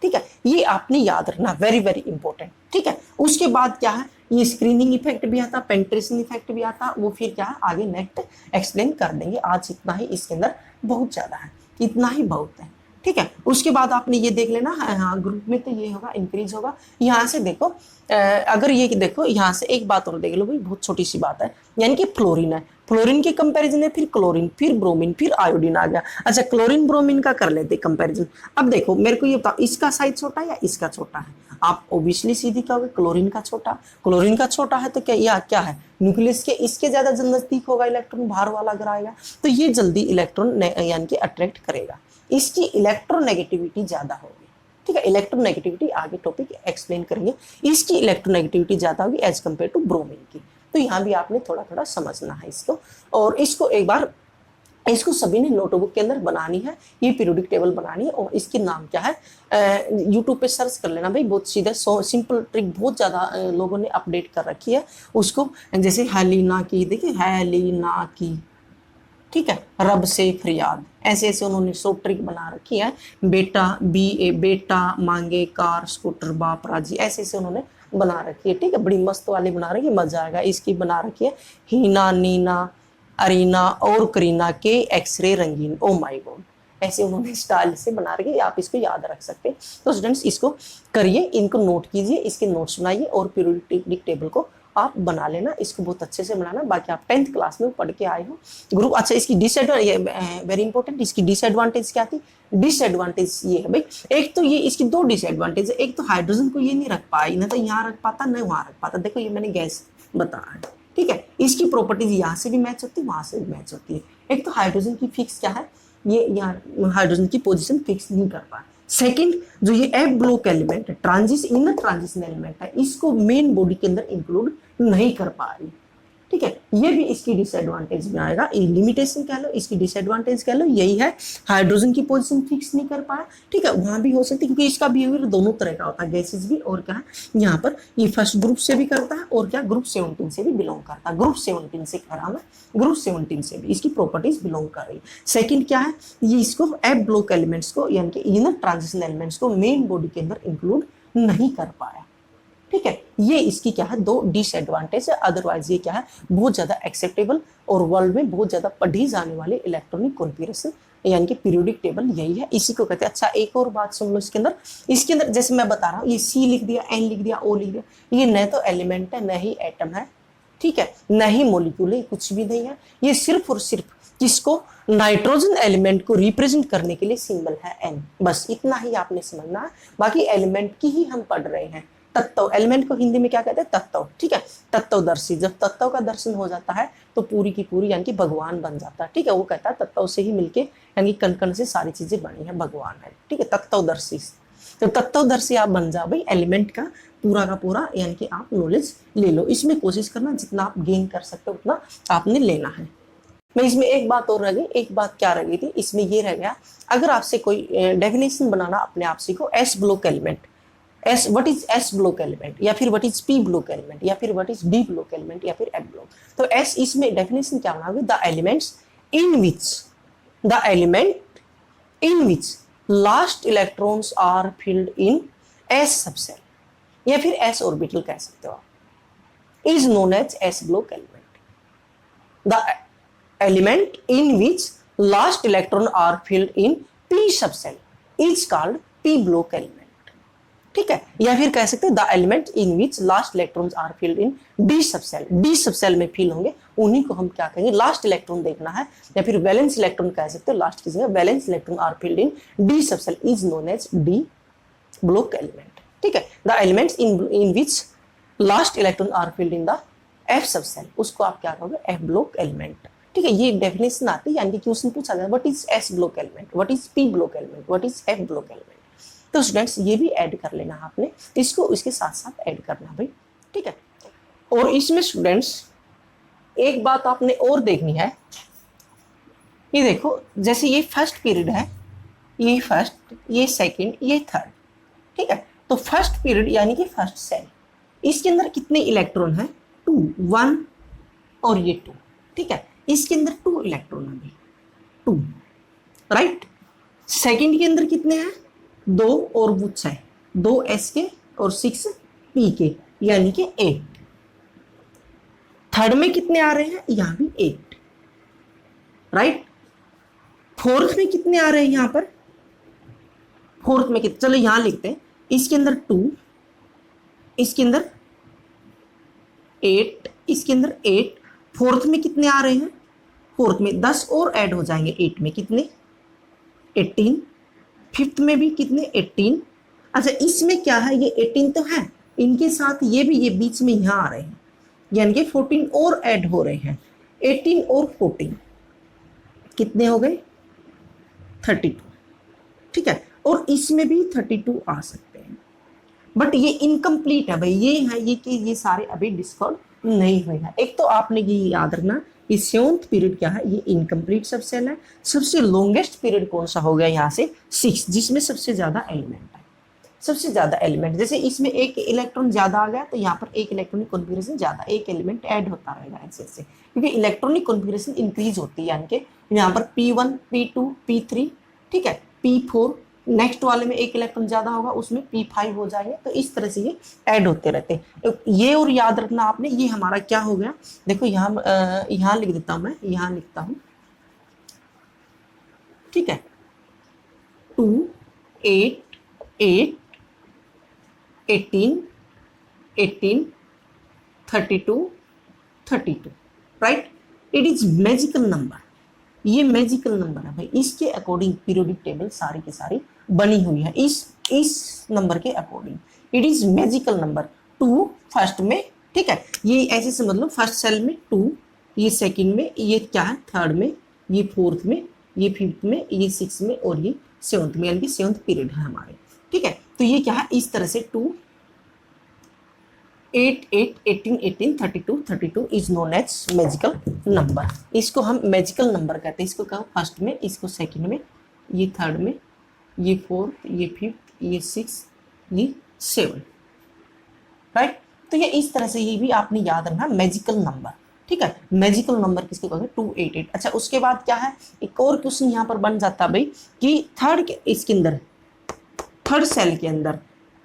A: ठीक है। ये आपने याद रखना, वेरी वेरी इंपॉर्टेंट, ठीक है। उसके बाद क्या है, ये स्क्रीनिंग इफेक्ट भी आता, पेंट्रेशन इफेक्ट भी आता, वो फिर क्या है आगे नेक्स्ट एक्सप्लेन कर देंगे। आज इतना ही इसके अंदर बहुत ज्यादा है, इतना ही बहुत है, ठीक है। उसके बाद आपने ये देख लेना, हाँ ग्रुप में तो ये होगा, इंक्रीज होगा। यहाँ से देखो, अगर ये देखो यहाँ से एक बात और देख लो भाई, बहुत छोटी सी बात है, यानी कि फ्लोरीन है, फ्लोरीन के कंपैरिजन में फिर क्लोरीन, फिर ब्रोमीन, फिर आयोडीन आ गया। अच्छा, क्लोरीन ब्रोमीन का कर लेते कंपैरिजन। अब देखो मेरे को ये बताओ, इसका साइज छोटा है या इसका छोटा है? आप ओबियसली सीधी कहोगे क्लोरीन का छोटा। क्लोरीन का छोटा है तो क्या है, न्यूक्लियस के इसके ज्यादा नजदीक होगा, इलेक्ट्रॉन बाहर वाला अगर आएगा तो ये जल्दी इलेक्ट्रॉन यानी कि अट्रैक्ट करेगा, इसकी इलेक्ट्रोनेगेटिविटी ज्यादा होगी, ठीक है। इलेक्ट्रोनेगेटिविटी आगे टॉपिक एक्सप्लेन करेंगे, इसकी इलेक्ट्रोनेगेटिविटी ज्यादा होगी एज कंपेयर टू ब्रोमीन की। तो यहाँ भी आपने थोड़ा थोड़ा समझना है इसको, और इसको एक बार इसको सभी ने नोटबुक के अंदर बनानी है, ये पीरियोडिक टेबल बनानी है, और इसकी नाम क्या है, यूट्यूब पे सर्च कर लेना भाई, बहुत सीधा सिंपल ट्रिक, बहुत ज्यादा लोगों ने अपडेट कर रखी है उसको। जैसे हेलिना की, देखिए हेलिना की, ठीक है, रब से फरियाद, ऐसे ऐसे उन्होंने सो ट्रिक बना रखी है। बेटा मांगे कार स्कूटर बाप राजी, ऐसे ऐसे उन्होंने बना रखी है, ठीक है, बड़ी मस्त वाली बना रखी है, मजा आएगा। इसकी बना रखी है हीना, नीना, अरीना और करीना के एक्सरे रंगीन, ओ माय गॉड, ऐसे उन्होंने स्टाइल से बना रखी है, आप इसको याद रख सकते हैं। तो स्टूडेंट्स इसको करिए, इनको नोट कीजिए, इसके नोट्स बनाइए, और पीरियोडिक टेबल को आप बना लेना, इसको बहुत अच्छे से बनाना। बाकी आप 10th क्लास में पढ़ के आए हो ग्रुप। अच्छा, इसकी डिसएडवांटेज, वेरी इंपॉर्टेंट, इसकी डिसएडवांटेज क्या थी? डिसएडवांटेज ये है भाई, एक तो ये इसकी दो डिसएडवांटेज है, एक तो हाइड्रोजन को ये नहीं रख पाई, ना तो यहाँ रख पाता न वहां रख पाता। देखो ये मैंने गैस बताया है, ठीक है, इसकी प्रॉपर्टीज यहाँ से भी मैच होती है, वहां से भी मैच होती है। एक तो हाइड्रोजन की फिक्स क्या है, ये यहाँ हाइड्रोजन की पोजीशन फिक्स नहीं कर पाए। सेकंड, जो ये एफ ब्लॉक एलिमेंट है, इनर ट्रांजिशन एलिमेंट है, इसको मेन बॉडी के अंदर इंक्लूड नहीं कर पा रही, ठीक है, ये भी इसकी डिसएडवांटेज में आएगा। ये लिमिटेशन कह लो, इसकी डिसएडवांटेज कह लो, यही है, हाइड्रोजन की पोजीशन फिक्स नहीं कर पाया, ठीक है, वहां भी हो सकती है, क्योंकि इसका बिहेवियर दोनों तरह का होता है, गैसेस भी, और क्या है यहाँ पर ये फर्स्ट ग्रुप से भी करता है, और क्या ग्रुप 17 से भी बिलोंग करता है। ग्रुप 17 से कह रहा मैं, ग्रुप 17 से भी इसकी प्रॉपर्टीज बिलोंग कर रही है। सेकेंड क्या है, ये इसको एफ ब्लॉक एलिमेंट्स को, यानी कि इनर ट्रांजिशन एलिमेंट्स को मेन बॉडी के अंदर इंक्लूड नहीं कर पाया, ठीक है। ये इसकी क्या है दो डिसएडवांटेज है, अदरवाइज ये क्या है बहुत ज्यादा एक्सेप्टेबल और वर्ल्ड में बहुत ज्यादा पढ़ी जाने वाली इलेक्ट्रॉनिक कॉन्फ़िगरेशन यानी कि पीरियोडिक टेबल यही है, इसी को कहते हैं। अच्छा एक और बात सुन लो, इसके अंदर जैसे मैं बता रहा हूँ ये सी लिख दिया, एन लिख दिया, ओ लिख दिया, ये न तो एलिमेंट है न ही एटम है, ठीक है, न ही मोलिक्यूल है, कुछ भी नहीं है, ये सिर्फ और सिर्फ किसको नाइट्रोजन एलिमेंट को रिप्रेजेंट करने के लिए सिंबल है एन, बस इतना ही आपने समझना है। बाकी एलिमेंट की ही हम पढ़ रहे हैं। तत्व, एलिमेंट को हिंदी में क्या कहते हैं तत्व, ठीक है, तत्वदर्शी। जब तत्व का दर्शन हो जाता है तो पूरी की पूरी यानी कि भगवान बन जाता है, ठीक है, वो कहता है तत्व से ही मिलके यानी कण कण से सारी चीजें बनी है, भगवान है, ठीक है, तत्वदर्शी। तो तत्वदर्शी आप बन जाओ भाई, एलिमेंट का पूरा यानी कि आप नॉलेज ले लो, इसमें कोशिश करना जितना आप गेन कर सकते हो उतना आपने लेना है। मैं इसमें एक बात और रह गई, एक बात क्या रह गई थी इसमें, ये रह गया अगर आपसे कोई डेफिनेशन बनाना अपने आप सीखो, s block element, s what is s block element, या फिर what is p block element, या फिर what is d block element, या फिर एफ ब्लॉक। तो एस इसमें डेफिनेशन क्या बनाओगे, the elements in which last electrons are filled in s subshell, या फिर एस ऑर्बिटल कह सकते हो आप, is known as s block element. The element in which last electron are filled in p subcell is called p block element, ठीक है, या फिर कह सकते हैं the element in which last electrons are filled in d subcell, d subcell में fill होंगे उन्हीं को हम क्या कहेंगे लास्ट इलेक्ट्रॉन देखना है, या फिर वैलेंस इलेक्ट्रॉन कह सकते हैं, लास्ट की जगह valence electron are filled in d subcell is known as d block element, ठीक है। the elements in which last electron are filled in the f subcell उसको आप क्या कहोगे f block element, ठीक है। ये डेफिनेशन आती है यानी कि क्वेश्चन पूछा जाता है what is s block element, what is p block element, what is F block element. तो स्टूडेंट्स ये भी ऐड कर लेना आपने, इसको इसके साथ साथ ऐड करना भाई, ठीक है। और इसमें स्टूडेंट्स एक बात आपने और देखनी है, ये देखो जैसे ये फर्स्ट पीरियड है, ये फर्स्ट, ये सेकंड, ये थर्ड, ठीक है। तो फर्स्ट पीरियड यानी कि फर्स्ट सेल, इसके अंदर कितने इलेक्ट्रॉन है 2, 1 और ये 2, ठीक है, इसके अंदर 2 इलेक्ट्रॉन है 2, राइट। सेकंड के अंदर कितने हैं 2 और वो 6, 2 एस के और 6 पी के यानी कि 8। थर्ड में कितने आ रहे हैं यहां भी 8, राइट। फोर्थ में कितने आ रहे हैं यहां पर, फोर्थ में कितने, चलो यहां लिखते हैं, इसके अंदर 2, इसके अंदर 8, इसके अंदर 8, फोर्थ में कितने आ रहे हैं, फोर्थ में 10 और ऐड हो जाएंगे 8 में कितने 18, फिफ्थ में भी कितने 18। अच्छा इसमें क्या है ये 18 तो है, इनके साथ ये भी, ये बीच में यहाँ आ रहे हैं यानी कि 14 और ऐड हो रहे हैं, 18 और 14 कितने हो गए 32, ठीक है। और इसमें भी 32 आ सकते हैं, बट ये इनकम्प्लीट है भाई, ये है ये कि ये सारे अभी डिस्कवर नहीं हुए हैं। एक तो आपने ये याद रखना कि 7th पीरियड क्या है, ये इनकम्प्लीट सबसेल है। सबसे लॉन्गेस्ट पीरियड कौन सा हो गया यहाँ से 6, जिसमें सबसे ज्यादा एलिमेंट है, सबसे ज्यादा एलिमेंट। जैसे इसमें एक इलेक्ट्रॉन ज्यादा आ गया तो यहाँ पर एक इलेक्ट्रॉनिक कॉन्फ़िगरेशन ज्यादा, एक एलिमेंट ऐड होता रहेगा ऐसे ऐसे, क्योंकि इलेक्ट्रॉनिक कॉन्फ़िगरेशन इंक्रीज होती है, यानी कि यहाँ पर P1 P2 P3, ठीक है, P4, नेक्स्ट वाले में एक इलेक्ट्रॉन ज्यादा होगा उसमें P5 हो जाएंगे, तो इस तरह से ये ऐड होते रहते हैं। तो ये और याद रखना आपने, ये हमारा क्या हो गया, देखो यहाँ लिख देता हूं मैं, यहाँ लिखता हूं, ठीक है, 2 8 8 18 18 32 32, right. It is magical number, ये मैजिकल नंबर है भाई, इसके अकॉर्डिंग पीरियोडिक टेबल सारी की सारी बनी हुई है, इस नंबर के according. It is magical number. 2 first में, ठीक है, ये ऐसे समझ लो, फर्स्ट सेल में 2, ये सेकंड में, ये क्या है थर्ड में, ये फोर्थ में, ये फिफ्थ में, ये 6 में और ये 7th में, यानी कि 7th पीरियड है हमारे, ठीक है। तो ये क्या है इस तरह से 2 8 8 18 18 32 32 is known as magical number. इसको हम मैजिकल नंबर कहते हैं, इसको कहो फर्स्ट में, इसको सेकंड में, ये थर्ड में, ये फोर्थ, ये फिफ्थ, ये 6, ये 7, राइट। तो ये इस तरह से ये भी आपने याद रखना मैजिकल नंबर, ठीक है। मैजिकल नंबर किसको कहते हैं 288। अच्छा उसके बाद क्या है, एक और क्वेश्चन यहाँ पर बन जाता है भाई कि थर्ड के इसके अंदर, थर्ड सेल के अंदर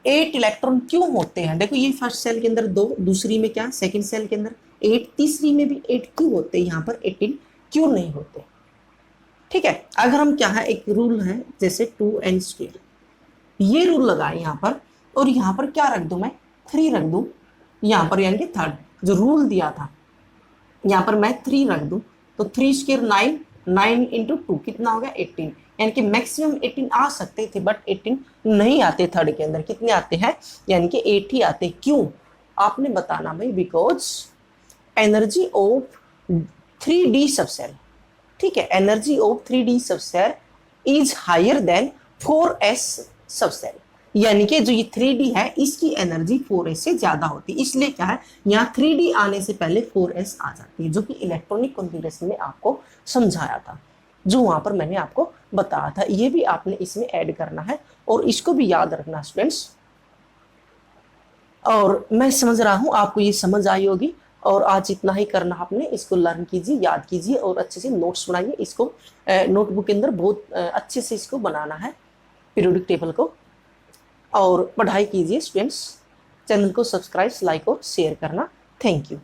A: 8 इलेक्ट्रॉन क्यों होते हैं? देखो ये फर्स्ट सेल के अंदर 2, दूसरी में क्या, सेकंड सेल के अंदर 8, तीसरी में भी 8 क्यों होते हैं? यहाँ पर 18 क्यों नहीं होते? ठीक है, अगर हम क्या है, एक रूल है जैसे 2n², ये रूल लगाए यहाँ पर, और यहाँ पर क्या रख दूं मैं, 3 रख दूं यहाँ पर, यानी कि थर्ड जो रूल दिया था यहाँ पर मैं 3 रख दूं, तो 3² 9, 9 इंटू 2 कितना हो गया 18, यानी कि मैक्सिमम 18 आ सकते थे, बट 18 नहीं आते थर्ड के अंदर। कितने आते हैं? यानी कि 8 ही आते। क्यों? आपने बताना भाई, because energy of 3D subshell, ठीक है, energy of 3D subshell is higher than 4s subshell, यानी कि जो ये 3D है इसकी एनर्जी 4s से ज्यादा होती है। इसलिए क्या है, यहाँ 3D आने से पहले 4s आ जाती है, जो कि इलेक्ट्रॉनिक कॉन्फ़िगरेशन में आपको समझाया था, जो वहां पर मैंने आपको बताया था। ये भी आपने इसमें ऐड करना है और इसको भी याद रखना स्टूडेंट्स। और मैं समझ रहा हूं आपको ये समझ आई होगी, और आज इतना ही करना आपने। इसको लर्न कीजिए, याद कीजिए और अच्छे से नोट्स बनाइए। इसको नोटबुक के अंदर बहुत अच्छे से इसको बनाना है, पीरियोडिक टेबल को, और पढ़ाई कीजिए स्टूडेंट्स। चैनल को सब्सक्राइब, लाइक और शेयर करना। Thank you.